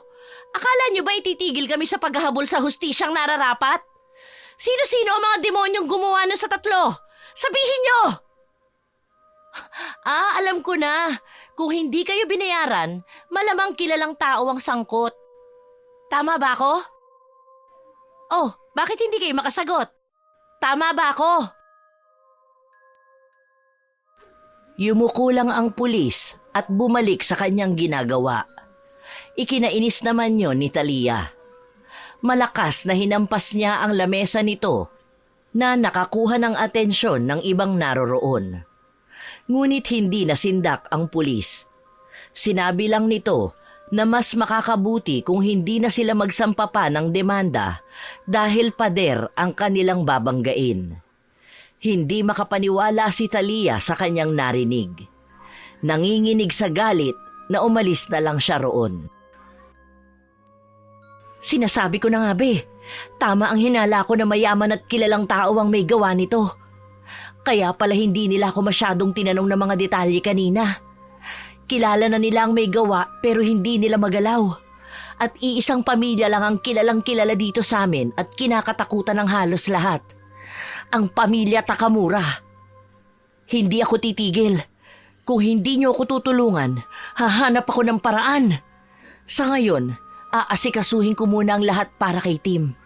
Akala niyo ba ititigil kami sa paghahabol sa hustisyang nararapat? Sino-sino ang mga demonyong gumawa nun sa 3? Sabihin niyo! Alam ko na. Kung hindi kayo binayaran, malamang kilalang tao ang sangkot. Tama ba ako? Oh, bakit hindi kayo makasagot? Tama ba ako? Yumuko lang ang pulis at bumalik sa kanyang ginagawa. Ikinainis naman yon ni Talia. Malakas na hinampas niya ang lamesa nito na nakakuha ng atensyon ng ibang naroroon. Ngunit hindi nasindak ang pulis. Sinabi lang nito na mas makakabuti kung hindi na sila magsampa pa ng demanda dahil pader ang kanilang babanggain. Hindi makapaniwala si Talia sa kanyang narinig. Nanginginig sa galit na umalis na lang siya roon. Sinasabi ko na nga tama ang hinala ko na mayaman at kilalang tao ang may gawa nito. Kaya pala hindi nila ako masyadong tinanong ng mga detalye kanina. Kilala na nila ang may gawa pero hindi nila magalaw. At iisang pamilya lang ang kilalang kilala dito sa amin at kinakatakutan ng halos lahat. Ang pamilya Takamura. Hindi ako titigil. Kung hindi niyo ako tutulungan, hahanap ako ng paraan. Sa ngayon, aasikasuhin ko muna ang lahat para kay Tim.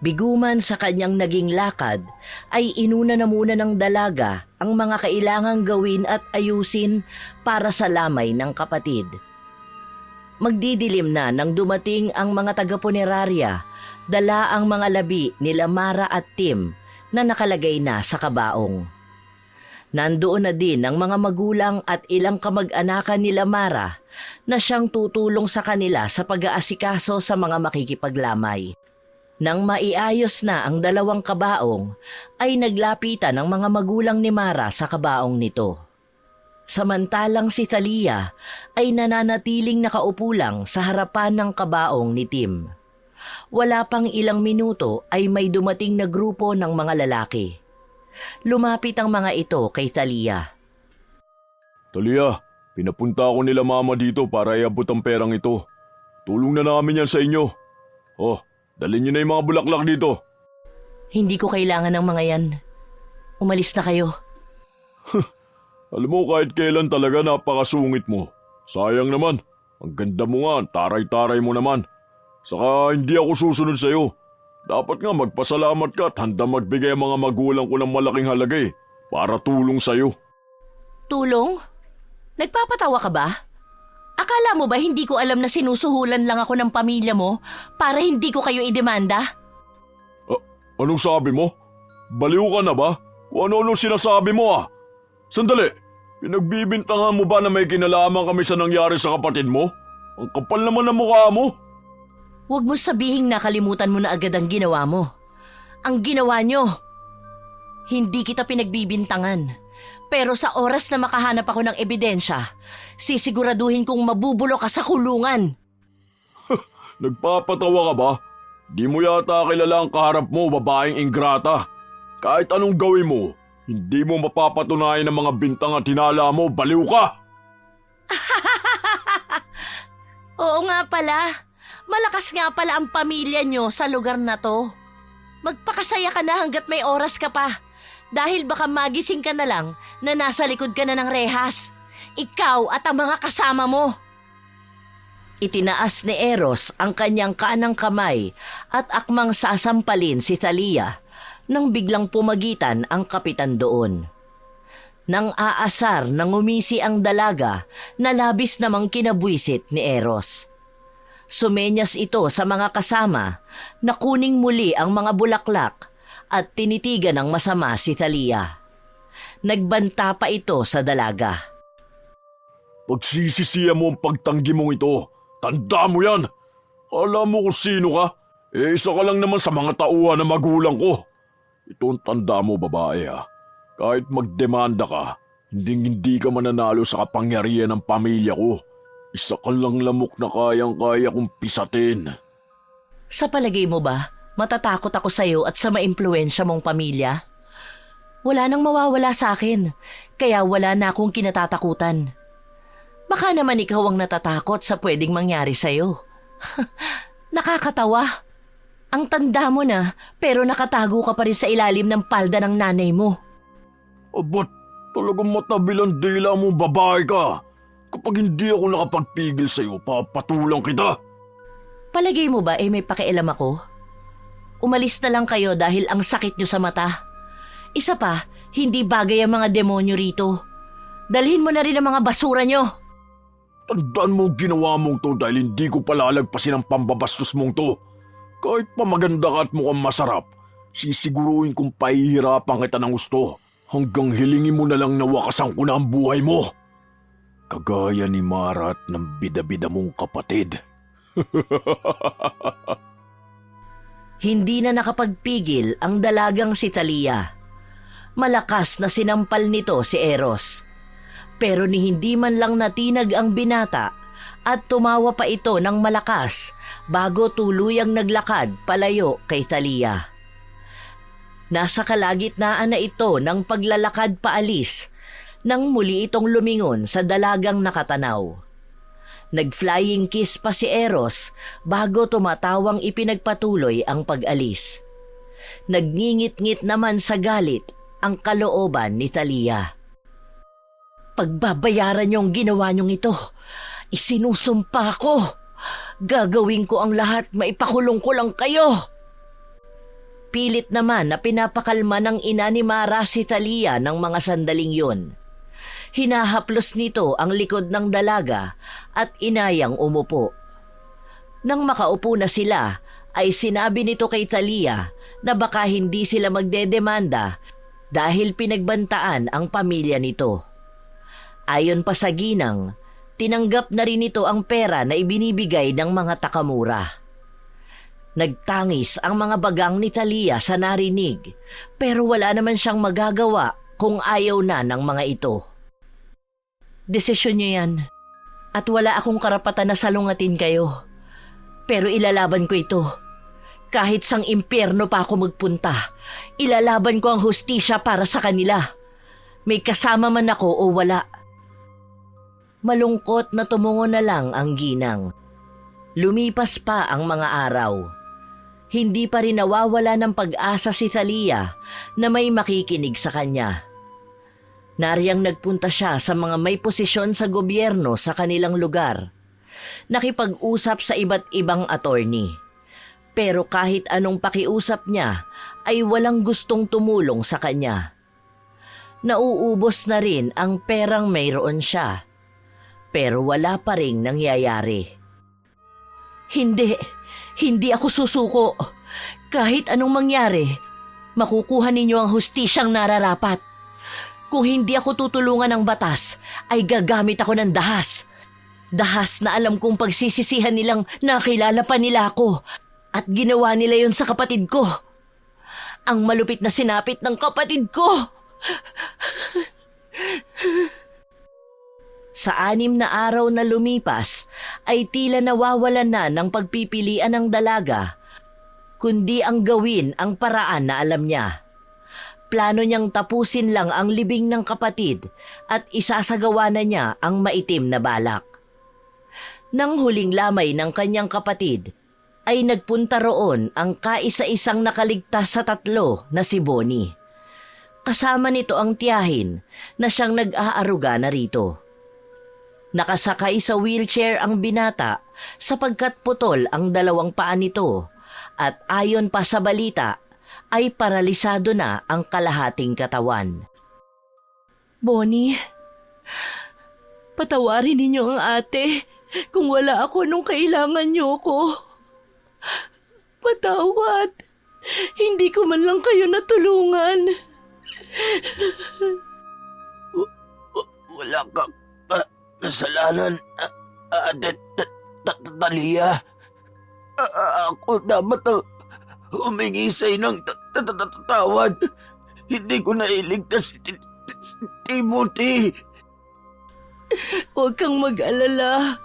Biguman sa kanyang naging lakad ay inuna na muna ng dalaga ang mga kailangang gawin at ayusin para sa lamay ng kapatid. Magdidilim na nang dumating ang mga taga-punerarya, dala ang mga labi nila Mara at Tim na nakalagay na sa kabaong. Nandoon na din ang mga magulang at ilang kamag-anakan nila Mara na siyang tutulong sa kanila sa pag-aasikaso sa mga makikipaglamay. Nang maiayos na ang 2 kabaong, ay naglapitan ang mga magulang ni Mara sa kabaong nito. Samantalang si Talia ay nananatiling nakaupo lang sa harapan ng kabaong ni Tim. Wala pang ilang minuto ay may dumating na grupo ng mga lalaki. Lumapit ang mga ito kay Talia. Talia, pinapunta ako nila mama dito para iabot ang perang ito. Tulong na namin yan sa inyo. Oh, dalhin niyo na yung mga bulaklak dito. Hindi ko kailangan ng mga yan. Umalis na kayo. Alam mo kahit kailan talaga napakasungit mo. Sayang naman, ang ganda mo nga, taray-taray mo naman. Saka hindi ako susunod sa'yo. Dapat nga magpasalamat ka at handa magbigay ang mga magulang ko ng malaking halaga para tulong sa'yo. Tulong? Nagpapatawa ka ba? Akala mo ba hindi ko alam na sinusuhulan lang ako ng pamilya mo para hindi ko kayo idemanda? Anong sabi mo? Baliw ka na ba? Kung ano-ano sinasabi mo Sandali, pinagbibintangan mo ba na may kinalaman kami sa nangyari sa kapatid mo? Ang kapal naman ng mukha mo. Huwag mo sabihing nakalimutan mo na agad ang ginawa mo. Ang ginawa nyo. Hindi kita pinagbibintangan. Pero sa oras na makahanap ako ng ebidensya, sisiguraduhin kong mabubulo ka sa kulungan. Nagpapatawa ka ba? Di mo yata kilala ang kaharap mo, babaeng ingrata. Kahit anong gawin mo, hindi mo mapapatunayan ng mga bintang at hinala mo, baliw ka! Oo nga pala. Malakas nga pala ang pamilya nyo sa lugar na to. Magpakasaya ka na hanggat may oras ka pa. Dahil baka magising ka na lang na nasa likod ka na ng rehas. Ikaw at ang mga kasama mo. Itinaas ni Eros ang kanyang kanang kamay at akmang sasampalin si Thalia nang biglang pumagitan ang kapitan doon. Nang aasar na ngumisi ang dalaga na labis namang kinabwisit ni Eros. Sumenyas ito sa mga kasama na kuning muli ang mga bulaklak at tinitigan ng masama si Thalia. Nagbanta pa ito sa dalaga. Pagsisisihan mo ang pagtanggi mong ito. Tanda mo yan. Alam mo kung sino ka? Isa ka lang naman sa mga tauhan na magulang ko. Ito ang tanda mo, babae Kahit magdemanda ka, hindi ka mananalo sa kapangyarihan ng pamilya ko. Isa ka lang lamok na kayang-kaya kong pisatin. Sa palagay mo ba, matatakot ako sa'yo at sa maimpluwensya mong pamilya? Wala nang mawawala sa akin, kaya wala na akong kinatatakutan. Baka naman ikaw ang natatakot sa pwedeng mangyari sa'yo. Nakakatawa. Ang tanda mo na, pero nakatago ka pa rin sa ilalim ng palda ng nanay mo. Ba't talagang matabil ang dila mo, babae ka? Kapag hindi ako nakapagpigil sa'yo, papatulang kita. Palagay mo ba may pakialam ako? Umalis na lang kayo dahil ang sakit nyo sa mata. Isa pa, hindi bagay ang mga demonyo rito. Dalhin mo na rin ang mga basura nyo. Tandaan mo ang ginawa mong to dahil hindi ko palalagpasin ang pambabastos mong to. Kahit pa maganda ka at mukhang masarap, sisiguruhin kong pahihirapan kita ng gusto hanggang hilingin mo na lang na wakasan ko na ang buhay mo. Kagaya ni Mara at ng bida-bida mong kapatid. Hindi na nakapagpigil ang dalagang si Thalia. Malakas na sinampal nito si Eros. Pero ni hindi man lang natinag ang binata at tumawa pa ito ng malakas bago tuluyang naglakad palayo kay Thalia. Nasa kalagitnaan na ito ng paglalakad paalis nang muli itong lumingon sa dalagang nakatanaw. Nag-flying kiss pa si Eros bago tumatawang ipinagpatuloy ang pag-alis. Nagngingit-ngit naman sa galit ang kalooban ni Thalia. Pagbabayaran niyong ginawa niyong ito, isinusumpa ko. Gagawin ko ang lahat, maipakulong ko lang kayo. Pilit naman na pinapakalma ng ina ni Mara si Thalia ng mga sandaling yun. Hinahaplos nito ang likod ng dalaga at inayang umupo. Nang makaupo na sila, ay sinabi nito kay Thalia na baka hindi sila magdedemanda dahil pinagbantaan ang pamilya nito. Ayon pa sa ginang, tinanggap na rin ito ang pera na ibinibigay ng mga takamura. Nagtangis ang mga bagang ni Thalia sa narinig, pero wala naman siyang magagawa kung ayaw na ng mga ito. Desisyon niyo yan, at wala akong karapatan na salungatin kayo. Pero ilalaban ko ito. Kahit sang impyerno pa ako magpunta, ilalaban ko ang hustisya para sa kanila. May kasama man ako o wala. Malungkot na tumungo na lang ang ginang. Lumipas pa ang mga araw. Hindi pa rin nawawala ng pag-asa si Thalia na may makikinig sa kanya. Nariyang nagpunta siya sa mga may posisyon sa gobyerno sa kanilang lugar. Nakipag-usap sa iba't ibang attorney. Pero kahit anong pakiusap niya ay walang gustong tumulong sa kanya. Nauubos na rin ang perang mayroon siya. Pero wala pa ring nangyayari. Hindi ako susuko. Kahit anong mangyari, makukuha ninyo ang hustisyang nararapat. Kung hindi ako tutulungan ng batas, ay gagamit ako ng dahas. Dahas na alam kong pagsisisihan nilang nakilala pa nila ako at ginawa nila yon sa kapatid ko. Ang malupit na sinapit ng kapatid ko. Sa 6 na araw na lumipas ay tila nawawalan na ng pagpipilian ng dalaga, kundi ang gawin ang paraan na alam niya. Plano niyang tapusin lang ang libing ng kapatid at isasagawa na niya ang maitim na balak. Nang huling lamay ng kanyang kapatid, ay nagpunta roon ang kaisa-isang nakaligtas sa 3 na si Bonnie. Kasama nito ang tiyahin na siyang nag-aaruga na rito. Nakasakay sa wheelchair ang binata sapagkat putol ang 2 paa nito at ayon pa sa balita ay paralisado na ang kalahating katawan. Bonnie, patawarin ninyo ang ate kung wala ako nung kailangan niyo ko. Patawad, hindi ko man lang kayo natulungan. Wala kang kasalanan, Ate Talia. Ako dapat humingi sa'yo ng tawad. Hindi ko nailigtas si Timothy. Huwag kang mag-alala.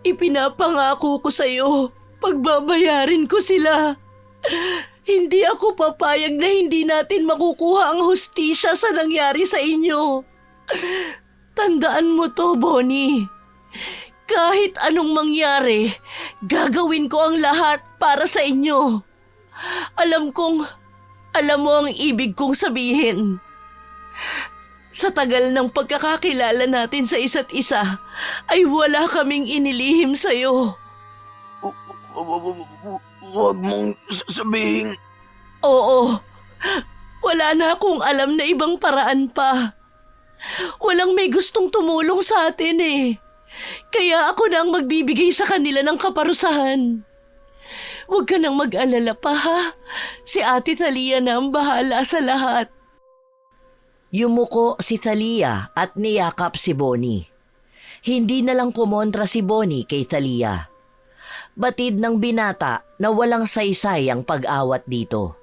Ipinapangako ko sa'yo, pagbabayarin ko sila. Hindi ako papayag na hindi natin makukuha ang hustisya sa nangyari sa inyo. Tandaan mo to, Bonnie. Kahit anong mangyari, gagawin ko ang lahat para sa inyo. Alam mo ang ibig kong sabihin. Sa tagal ng pagkakakilala natin sa isa't isa, ay wala kaming inilihim sa'yo. Huwag mong sabihin. Oo, wala na akong alam na ibang paraan pa. Walang may gustong tumulong sa atin eh. Kaya ako na ang magbibigay sa kanila ng kaparusahan. Huwag ka nang mag-alala pa ha. Si Ate Thalia na ang bahala sa lahat. Yumuko si Thalia at niyakap si Bonnie. Hindi na lang kumontra si Bonnie kay Thalia. Batid ng binata na walang saysay ang pag-awat dito.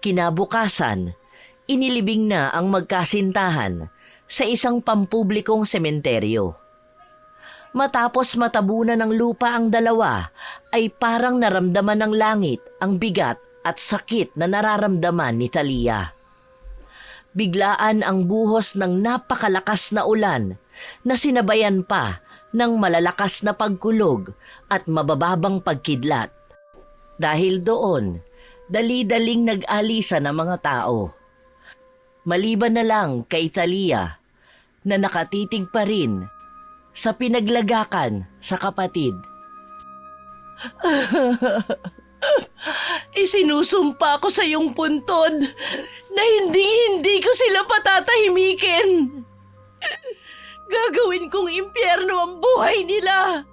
Kinabukasan, inilibing na ang magkasintahan sa isang pampublikong sementeryo. Matapos matabunan ng lupa ang 2, ay parang naramdaman ng langit ang bigat at sakit na nararamdaman ni Thalia. Biglaan ang buhos ng napakalakas na ulan na sinabayan pa ng malalakas na pagkulog at mabababang pagkidlat. Dahil doon, dali-daling nag-alisa ng mga tao. Maliban na lang kay Thalia na nakatitig pa rin sa pinaglagakan sa kapatid. Isinusumpa ko sa iyong puntod na hindi ko sila patatahimikin. Gagawin kong impyerno ang buhay nila.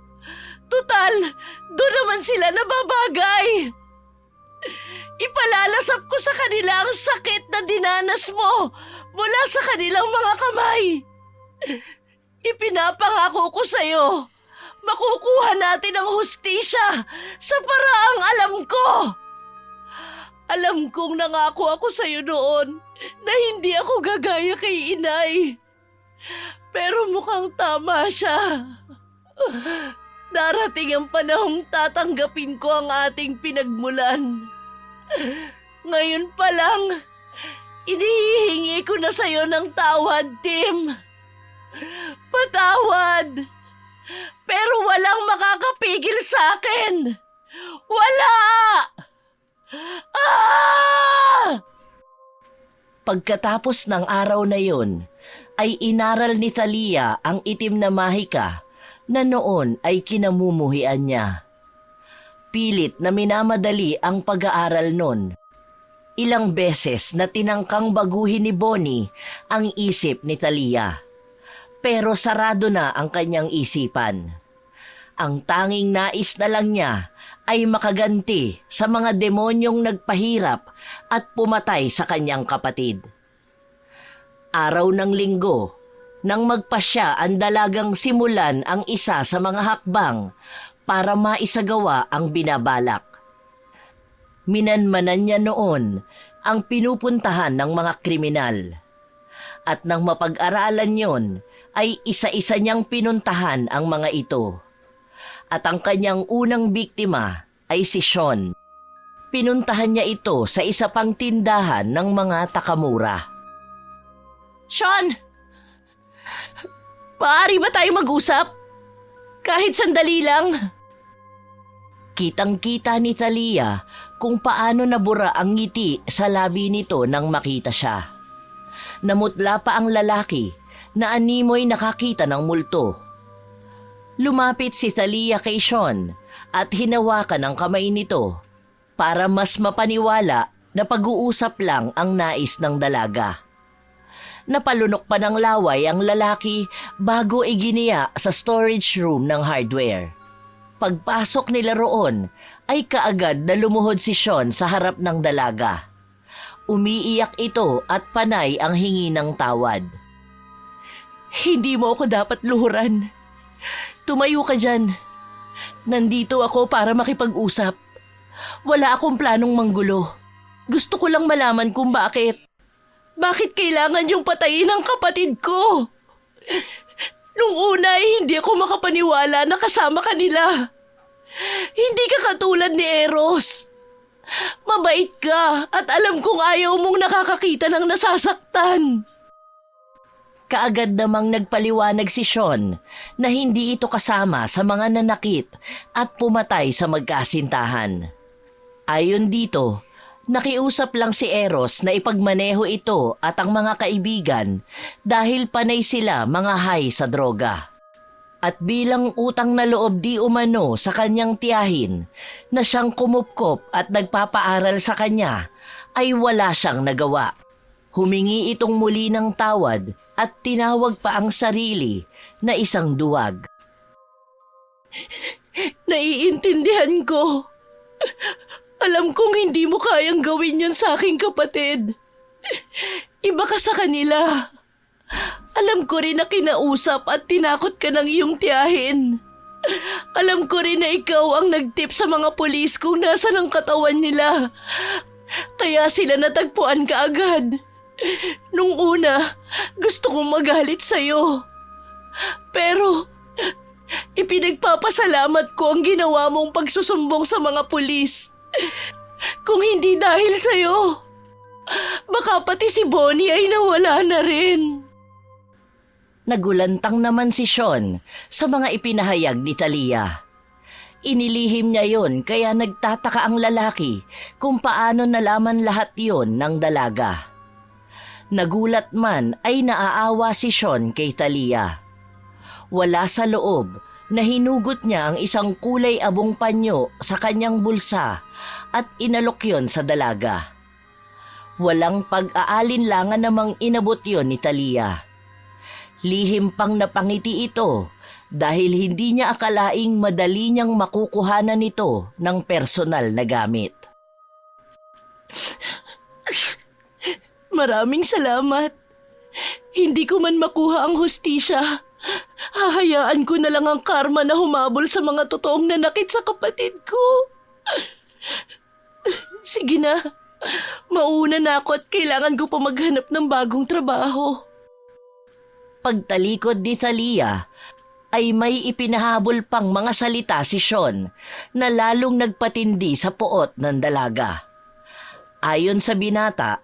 Tutal, doon naman sila nababagay. Ipalalasap ko sa kanila ang sakit na dinanas mo mula sa kanilang mga kamay. Ipinapangako ko sa'yo, makukuha natin ang hustisya sa paraang alam ko. Alam kong nangako ako sa'yo noon na hindi ako gagaya kay inay. Pero mukhang tama siya. Darating ang panahong tatanggapin ko ang ating pinagmulan. Ngayon pa lang, inihihingi ko na sa'yo ng tawad, Tim. Patawad. Pero walang makakapigil sa akin. Wala! Pagkatapos ng araw na yon, ay inaral ni Thalia ang itim na mahika na noon ay kinamumuhian niya. pilit na minamadali ang pag-aaral nun. Ilang beses na tinangkang baguhin ni Bonnie ang isip ni Talia. Pero sarado na ang kanyang isipan. Ang tanging nais na lang niya ay makaganti sa mga demonyong nagpahirap at pumatay sa kanyang kapatid. Araw ng linggo, nang magpasya ang dalagang simulan ang isa sa mga hakbang para maisagawa ang binabalak. Minanmanan niya noon ang pinupuntahan ng mga kriminal. At nang mapag-aralan yon, ay isa-isa niyang pinuntahan ang mga ito. At ang kanyang unang biktima ay si Sean. Pinuntahan niya ito sa isa pang tindahan ng mga takamura. Sean! Maaari ba tayo mag-usap? Kahit sandali lang. Kitang-kita ni Talia kung paano nabura ang ngiti sa labi nito nang makita siya. Namutla pa ang lalaki na animoy nakakita ng multo. Lumapit si Talia kay Sean at hinawakan ang kamay nito para mas mapaniwala na pag-uusap lang ang nais ng dalaga. Napalunok pa ng laway ang lalaki bago iginiya sa storage room ng hardware. Pagpasok nila roon ay kaagad na lumuhod si Sean sa harap ng dalaga. Umiiyak ito at panay ang hingi ng tawad. Hindi mo ako dapat luhuran. Tumayo ka dyan. Nandito ako para makipag-usap. Wala akong planong manggulo. Gusto ko lang malaman kung bakit. Bakit kailangan yung patayin ang kapatid ko? Nung una ay hindi ako makapaniwala na kasama ka nila. Hindi ka katulad ni Eros. Mabait ka at alam kong ayaw mong nakakakita ng nasasaktan. Kaagad namang nagpaliwanag si Sean na hindi ito kasama sa mga nanakit at pumatay sa magkasintahan. Ayon dito, nakiusap lang si Eros na ipagmaneho ito at ang mga kaibigan dahil panay sila mga high sa droga. At bilang utang na loob di umano sa kanyang tiyahin na siyang kumupkop at nagpapaaral sa kanya, ay wala siyang nagawa. Humingi itong muli ng tawad at tinawag pa ang sarili na isang duwag. Naiintindihan ko. Alam kong hindi mo kayang gawin yun sa aking kapatid. Iba ka sa kanila. Alam ko rin na kinausap at tinakot ka ng iyong tiyahin. Alam ko rin na ikaw ang nagtip sa mga pulis kung nasan ang katawan nila. Kaya sila natagpuan ka agad. Nung una, gusto kong magalit sa'yo. Pero, ipinagpapasalamat ko ang ginawa mong pagsusumbong sa mga pulis. Kung hindi dahil sa'yo, baka pati si Bonnie ay nawala na rin. Nagulantang naman si Sean sa mga ipinahayag ni Talia. Inilihim niya yon kaya nagtataka ang lalaki kung paano nalaman lahat yon ng dalaga. Nagulat man ay naaawa si Sean kay Talia. Wala sa loob na hinugot niya ang isang kulay abong panyo sa kanyang bulsa at inalok yon sa dalaga. Walang pag-aalinlangan namang inabot yon ni Talia. Lihim pang napangiti ito dahil hindi niya akalaing madali niyang makukuhanan nito ng personal na gamit. Maraming salamat. Hindi ko man makuha ang hustisya. Hahayaan ko na lang ang karma na humabol sa mga totoong nanakit sa kapatid ko. Sige na. Mauna na ako at kailangan ko pa maghanap ng bagong trabaho. Pagtalikod ni Talia, ay may ipinahabol pang mga salita si Sean na lalong nagpatindi sa puot ng dalaga. Ayon sa binata,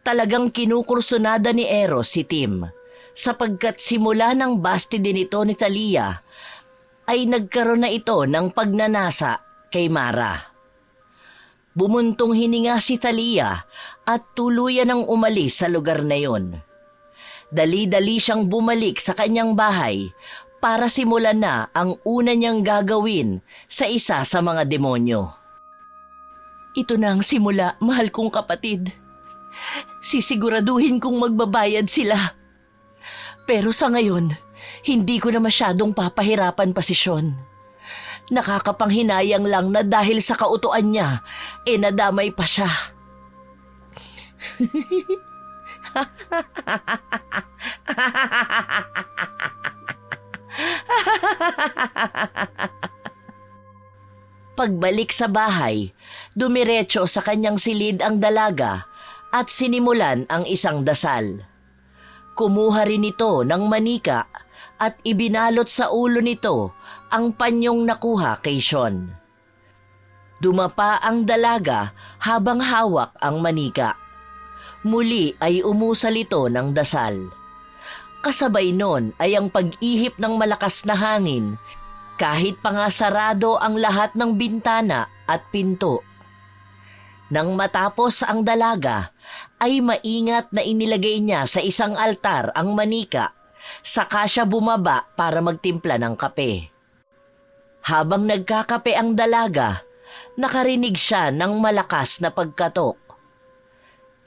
talagang kinukursunada ni Eros si Tim sapagkat simula ng basti din ito ni Talia ay nagkaroon na ito ng pagnanasa kay Mara. Bumuntong hininga si Talia at tuluyan ang umalis sa lugar na yon. Dali-dali siyang bumalik sa kanyang bahay para simulan na ang una niyang gagawin sa isa sa mga demonyo. Ito na ang simula, mahal kong kapatid. Sisiguraduhin kong magbabayad sila. Pero sa ngayon, hindi ko na masyadong papahirapan pa si Sean. Nakakapanghinayang lang na dahil sa kautuan niya, nadamay pa siya. Pagbalik sa bahay, dumiretso sa kanyang silid ang dalaga at sinimulan ang isang dasal. Kumuha rin ito ng manika at ibinalot sa ulo nito ang panyong nakuha kay Sean. Dumapa ang dalaga habang hawak ang manika. Muli ay umusal ito ng dasal. Kasabay nun ay ang pag-ihip ng malakas na hangin kahit pa nga sarado ang lahat ng bintana at pinto. Nang matapos ang dalaga, ay maingat na inilagay niya sa isang altar ang manika, saka siya bumaba para magtimpla ng kape. Habang nagkakape ang dalaga, nakarinig siya ng malakas na pagkatok.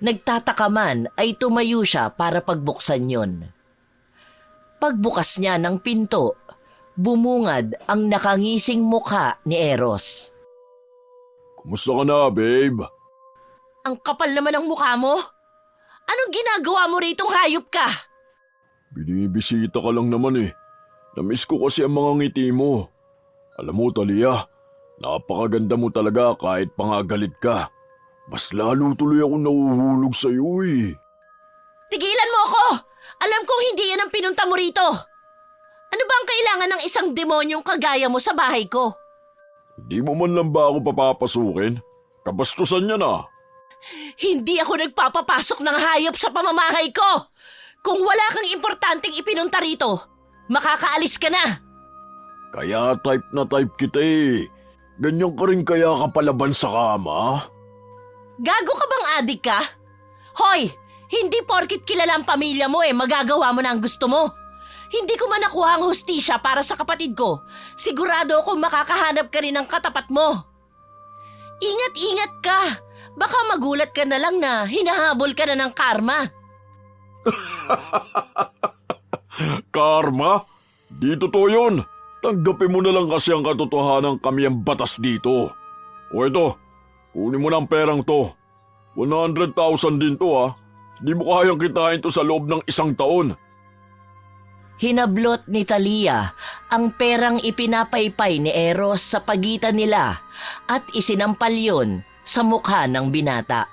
Nagtataka man ay tumayo siya para pagbuksan yon. Pagbukas niya ng pinto, bumungad ang nakangising mukha ni Eros. Kumusta ka na, babe? Ang kapal naman ng mukha mo. Anong ginagawa mo ritong hayop ka? Binibisita ka lang naman eh. Namiss ko kasi ang mga ngiti mo. Alam mo, Talia, napakaganda mo talaga kahit pangagalit ka. Mas lalo tuloy akong nahuhulog sa'yo eh. Tigilan mo ako! Alam kong hindi yan ang pinunta mo rito. Ano ba ang kailangan ng isang demonyong kagaya mo sa bahay ko? Hindi mo man lang ba ako papapasukin? Kabastusan niya na. Hindi ako nagpapapasok ng hayop sa pamamahay ko! Kung wala kang importanteng ipinunta rito, makakaalis ka na! Kaya type na type kita eh. Ganyan ka rin kaya kapalaban sa kama? Gago ka bang adik ka? Hoy! Hindi porkit kilala ang pamilya mo magagawa mo na ang gusto mo. Hindi ko man nakuha ang hustisya para sa kapatid ko. Sigurado akong makakahanap ka rin ng katapat mo. Ingat-ingat ka. Baka magulat ka na lang na hinahabol ka na ng karma. Karma? Di totoo yun. Tanggapin mo na lang kasi ang katotohanan kami ang batas dito. O ito, kunin mo na ang perang to. 100,000 din to ha. Di mo kayang kitain to sa loob ng 1 taon. Hinablot ni Talia ang perang ipinapaypay ni Eros sa pagitan nila at isinampal yon sa mukha ng binata.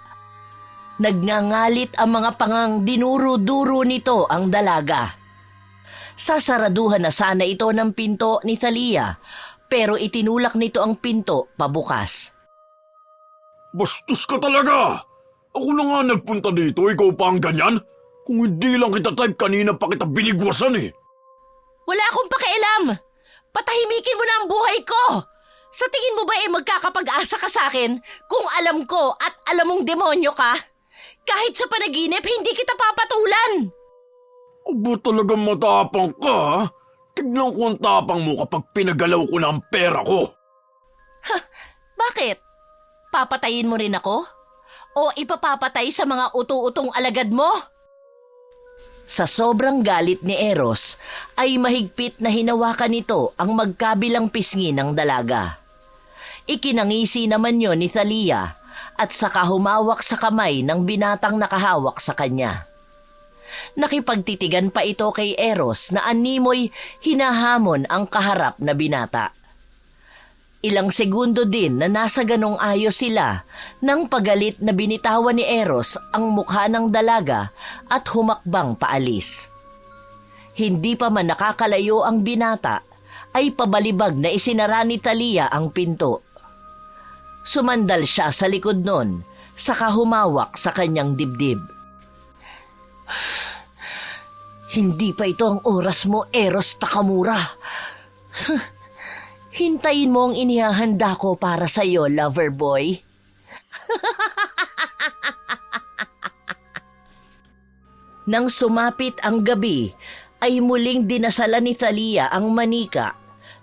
Nagngangalit ang mga pangang dinuro-duro nito ang dalaga. Sasaraduhan na sana ito ng pinto ni Talia pero itinulak nito ang pinto pabukas. Bastos ka talaga! Ako na nga nagpunta dito, ikaw pa ang ganyan? Kung hindi lang kita type kanina pa kita binigwasan eh. Wala akong pakialam. Patahimikin mo na ang buhay ko. Sa tingin mo ba magkakapag-asa ka sa akin kung alam ko at alam mong demonyo ka? Kahit sa panaginip, hindi kita papatulan. Aba talagang matapang ka ha? Tignan ko ang tapang mo kapag pinagalaw ko na ang pera ko. Bakit? Papatayin mo rin ako? O ipapapatay sa mga utu-utong alagad mo? Sa sobrang galit ni Eros, ay mahigpit na hinawakan nito ang magkabilang pisngi ng dalaga. Ikinangisi naman yon ni Thalia at saka humawak sa kamay ng binatang nakahawak sa kanya. Nakipagtitigan pa ito kay Eros na animoy hinahamon ang kaharap na binata. Ilang segundo din na nasa ganong ayos sila nang pagalit na binitawan ni Eros ang mukha ng dalaga at humakbang paalis. Hindi pa man nakakalayo ang binata ay pabalibag na isinara ni Thalia ang pinto. Sumandal siya sa likod nun, saka humawak sa kanyang dibdib. Hindi pa ito ang oras mo, Eros Takamura. Hintayin mo ang inihahanda ko para sa iyo, lover boy. Nang sumapit ang gabi, ay muling dinasala ni Thalia ang manika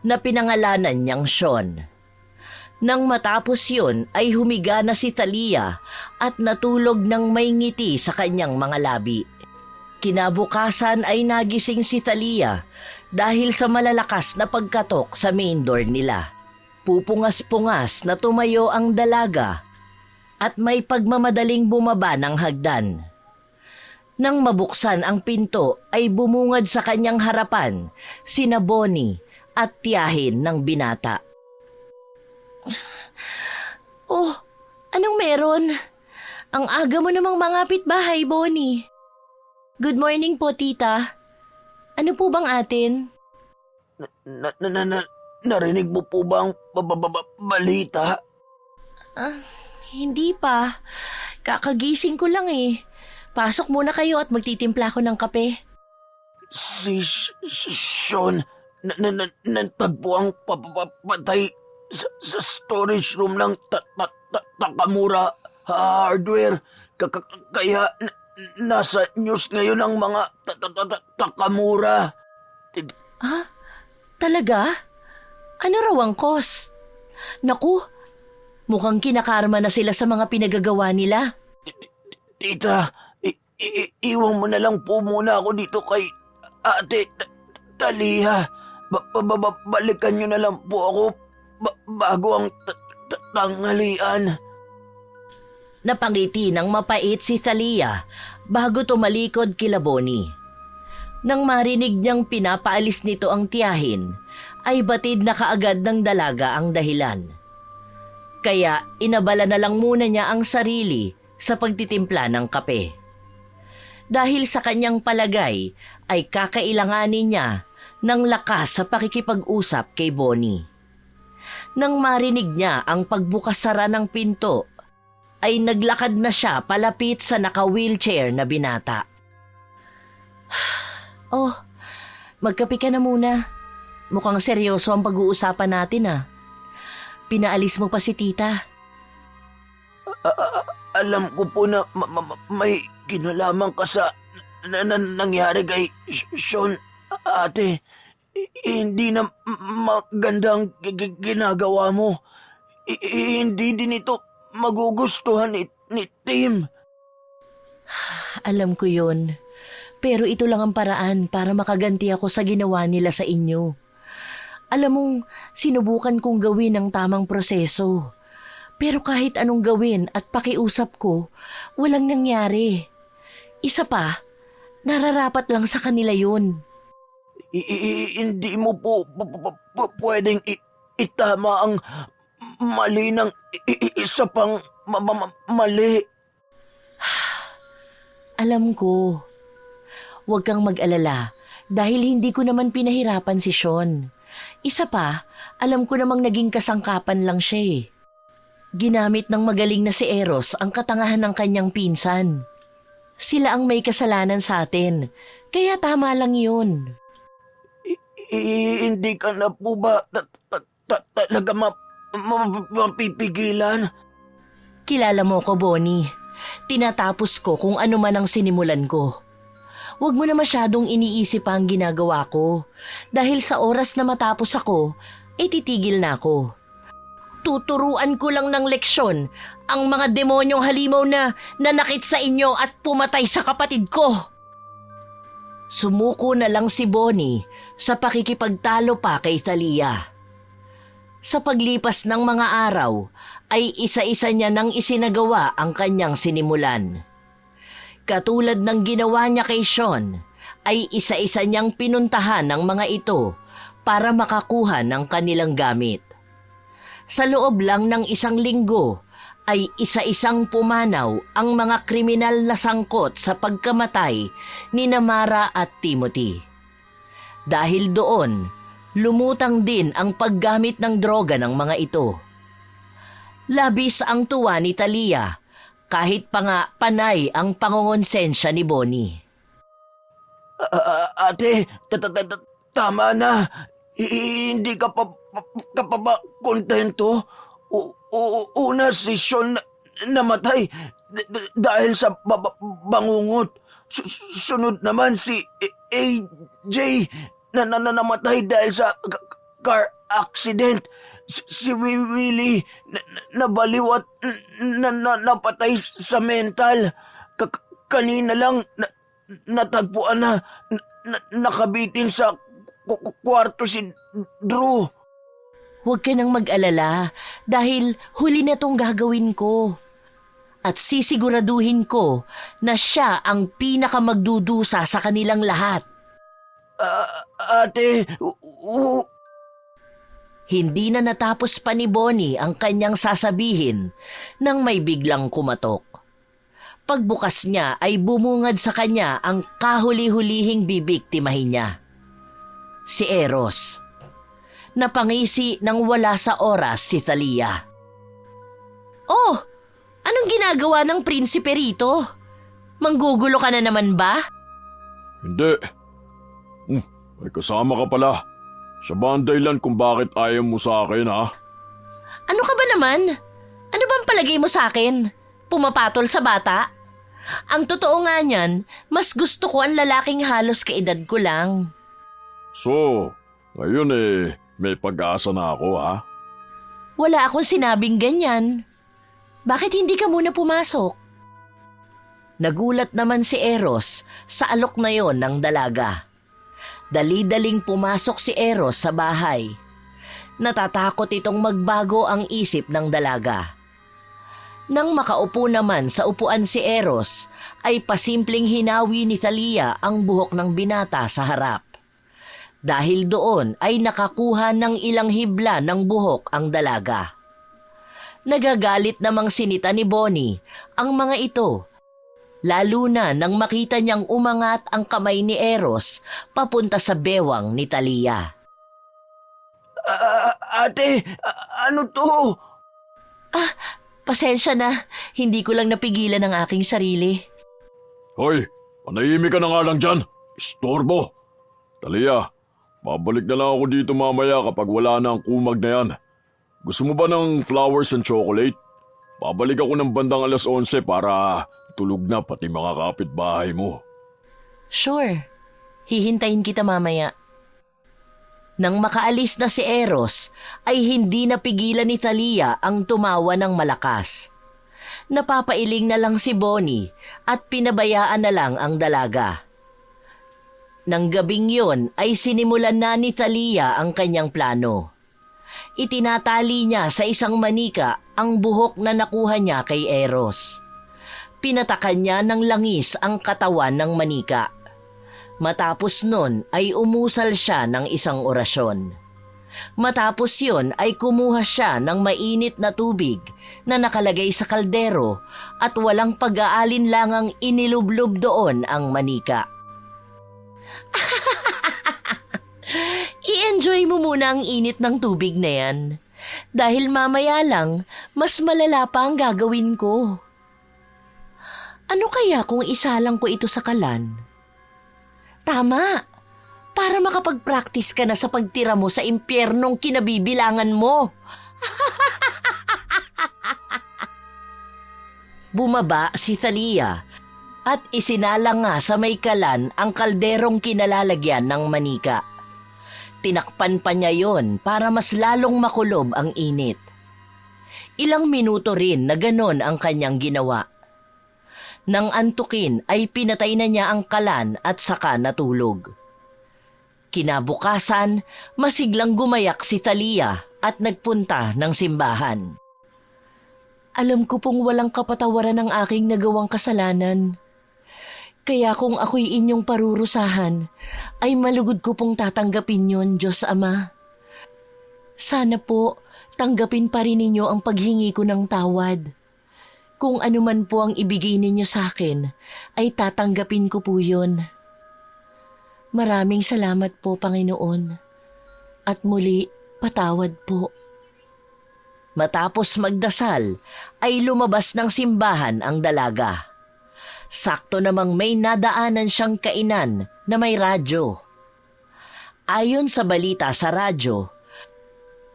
na pinangalanan niyang Sean. Nang matapos yun ay humiga na si Thalia at natulog ng may ngiti sa kanyang mga labi. Kinabukasan ay nagising si Thalia dahil sa malalakas na pagkatok sa main door nila. Pupungas-pungas na tumayo ang dalaga at may pagmamadaling bumaba ng hagdan. Nang mabuksan ang pinto ay bumungad sa kanyang harapan sina Bonnie at tiyahin ng binata. Oh, anong meron? Ang aga mo namang mangapit bahay, Bonnie. Good morning po, tita. Ano po bang atin? Narinig mo po ba ang balita? Hindi pa. Kakagising ko lang eh. Pasok muna kayo at magtitimpla ko ng kape. Si Sean, nantagpo ang patay sa storage room ng Takamura Hardware. Kaya nasa news ngayon ang mga Takamura. Ah, talaga? Ano raw ang cause? Naku, mukhang kinakarma na sila sa mga pinagagawa nila. Tita, iwan mo na lang po muna ako dito kay Ate Thalia. Balikan niyo na lang po ako bago ang tanghalian. Napangiti ng mapait si Thalia bago tumalikod kila Bonnie. Nang marinig niyang pinapaalis nito ang tiyahin, ay batid na kaagad ng dalaga ang dahilan. Kaya inabala na lang muna niya ang sarili sa pagtitimpla ng kape. Dahil sa kanyang palagay ay kakailanganin niya ng lakas sa pakikipag-usap kay Bonnie. Nang marinig niya ang pagbukas-sara ng pinto, ay naglakad na siya palapit sa naka-wheelchair na binata. Oh, magkape ka na muna. Mukhang seryoso ang pag-uusapan natin ah. Pinaalis mo pa si tita. Alam ko po na may kinalaman ka sa nangyari kay Sean, ate. Hindi na magandang ginagawa mo. Hindi din ito magugustuhan ni Tim. Alam ko yun. Pero ito lang ang paraan para makaganti ako sa ginawa nila sa inyo. Alam mong, sinubukan kong gawin ang tamang proseso. Pero kahit anong gawin at pakiusap ko, walang nangyari. Isa pa, nararapat lang sa kanila yun. Hindi mo po pwedeng itama ang mali ng isa pang mali. Alam ko. Huwag kang mag-alala dahil hindi ko naman pinahirapan si Sean. Isa pa, alam ko namang naging kasangkapan lang siya eh. Ginamit ng magaling na si Eros ang katangahan ng kanyang pinsan. Sila ang may kasalanan sa atin, kaya tama lang yun. Hindi ka na po ba talaga mapipigilan? Kilala mo ko, Bonnie. Tinatapos ko kung ano man ang sinimulan ko. Huwag mo na masyadong iniisip ang ginagawa ko. Dahil sa oras na matapos ako, titigil na ako. Tuturuan ko lang ng leksyon ang mga demonyong halimaw na nanakit sa inyo at pumatay sa kapatid ko. Sumuko na lang si Bonnie sa pakikipagtalo pa kay Thalia. Sa paglipas ng mga araw, ay isa-isa niya nang isinagawa ang kanyang sinimulan. Katulad ng ginawa niya kay Sean, ay isa-isa niyang pinuntahan ng mga ito para makakuha ng kanilang gamit. Sa loob lang ng isang linggo, ay isa-isang pumanaw ang mga kriminal na sangkot sa pagkamatay ni Mara at Timothy. Dahil doon, lumutang din ang paggamit ng droga ng mga ito. Labis ang tuwa ni Thalia, kahit pa nga panay ang pangongonsensya ni Bonnie. Ate, tama na. Hindi ka pa ba kontento? Una si Sean namatay dahil sa bangungot. Sunod naman si AJ na namatay dahil sa car accident. Si Willie nabaliw at napatay sa mental. Kanina lang natagpuan na nakabitin sa kwarto si Drew. Huwag ka nang mag-alala dahil huli na tong gagawin ko. At sisiguraduhin ko na siya ang pinakamagdudusa sa kanilang lahat. Ate, Hindi na natapos pa ni Bonnie ang kanyang sasabihin nang may biglang kumatok. Pagbukas niya ay bumungad sa kanya ang kahuli-hulihing bibiktimahin niya. Si Eros. Napangisi nang wala sa oras si Thalia. Oh! Anong ginagawa ng prinsipe rito? Manggugulo ka na naman ba? Hindi. May kasama ka pala. Siya ba ang dahilan kung bakit ayaw mo sa akin, ha? Ano ka ba naman? Ano bang palagay mo sa akin? Pumapatol sa bata? Ang totoo nga niyan, mas gusto ko ang lalaking halos kaedad ko lang. So, ngayon may pag-asa na ako, ha? Wala akong sinabing ganyan. Bakit hindi ka muna pumasok? Nagulat naman si Eros sa alok na yon ng dalaga. Dali-daling pumasok si Eros sa bahay. Natatakot itong magbago ang isip ng dalaga. Nang makaupo naman sa upuan si Eros, ay pasimpleng hinawi ni Thalia ang buhok ng binata sa harap. Dahil doon ay nakakuha ng ilang hibla ng buhok ang dalaga. Nagagalit namang sinita ni Bonnie ang mga ito, lalo na nang makita niyang umangat ang kamay ni Eros papunta sa bewang ni Thalia. Ate, ano to? Pasensya na, hindi ko lang napigilan ang aking sarili. Hoy, panahimik ka na nga lang dyan. Istorbo. Thalia, babalik na lang ako dito mamaya kapag wala na ang kumag na yan. Gusto mo ba ng flowers and chocolate? Babalik ako ng bandang 11:00 para tulog na pati mga kapitbahay mo. Sure, hihintayin kita mamaya. Nang makaalis na si Eros, ay hindi napigilan ni Thalia ang tumawa ng malakas. Napapailing na lang si Bonnie at pinabayaan na lang ang dalaga. Nang gabing yon ay sinimulan na ni Thalia ang kanyang plano. Itinatali niya sa isang manika ang buhok na nakuha niya kay Eros. Pinatakan niya ng langis ang katawan ng manika. Matapos nun ay umusal siya ng isang orasyon. Matapos yon ay kumuha siya ng mainit na tubig na nakalagay sa kaldero at walang pag-aalinlangang inilublob doon ang manika. I-enjoy mo muna ang init ng tubig na yan. Dahil mamaya lang, mas malala pa ang gagawin ko. Ano kaya kung isalang ko ito sa kalan? Tama! Para makapag-practice ka na sa pagtira mo sa impyernong kinabibilangan mo. Bumaba si Thalia at isinalang nga sa may kalan ang kalderong kinalalagyan ng manika. Tinakpan pa niya yon para mas lalong makulob ang init. Ilang minuto rin na ganon ang kanyang ginawa. Nang antukin ay pinatay na niya ang kalan at saka natulog. Kinabukasan, masiglang gumayak si Thalia at nagpunta ng simbahan. Alam ko pong walang kapatawaran ang aking nagawang kasalanan. Kaya kung ako'y inyong parurusahan, ay malugod ko pong tatanggapin yon, Diyos Ama. Sana po, tanggapin pa rin ninyo ang paghingi ko ng tawad. Kung ano man po ang ibigay ninyo sa akin, ay tatanggapin ko po yun. Maraming salamat po, Panginoon. At muli, patawad po. Matapos magdasal, ay lumabas ng simbahan ang dalaga. Sakto namang may nadaanan siyang kainan na may radyo. Ayon sa balita sa radyo,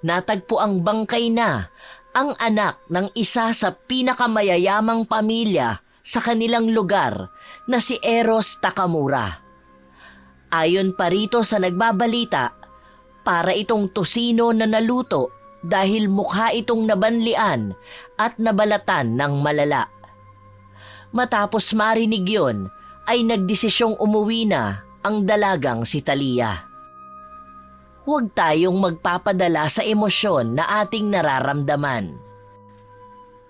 natagpo ang bangkay na ang anak ng isa sa pinakamayayamang pamilya sa kanilang lugar na si Eros Takamura. Ayon pa rito sa nagbabalita, para itong tosino na naluto dahil mukha itong nabanlian at nabalatan ng malala. Matapos marinig yun, ay nagdesisyong umuwi na ang dalagang si Talia. Huwag tayong magpapadala sa emosyon na ating nararamdaman.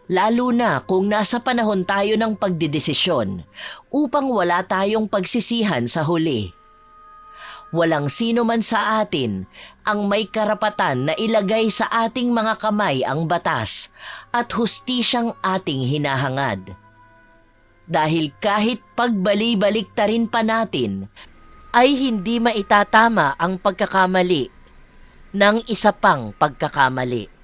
Lalo na kung nasa panahon tayo ng pagdedesisyon upang wala tayong pagsisihan sa huli. Walang sino man sa atin ang may karapatan na ilagay sa ating mga kamay ang batas at hustisyang ating hinahangad. Dahil kahit pagbali-baliktarin pa natin, ay hindi maitatama ang pagkakamali ng isa pang pagkakamali.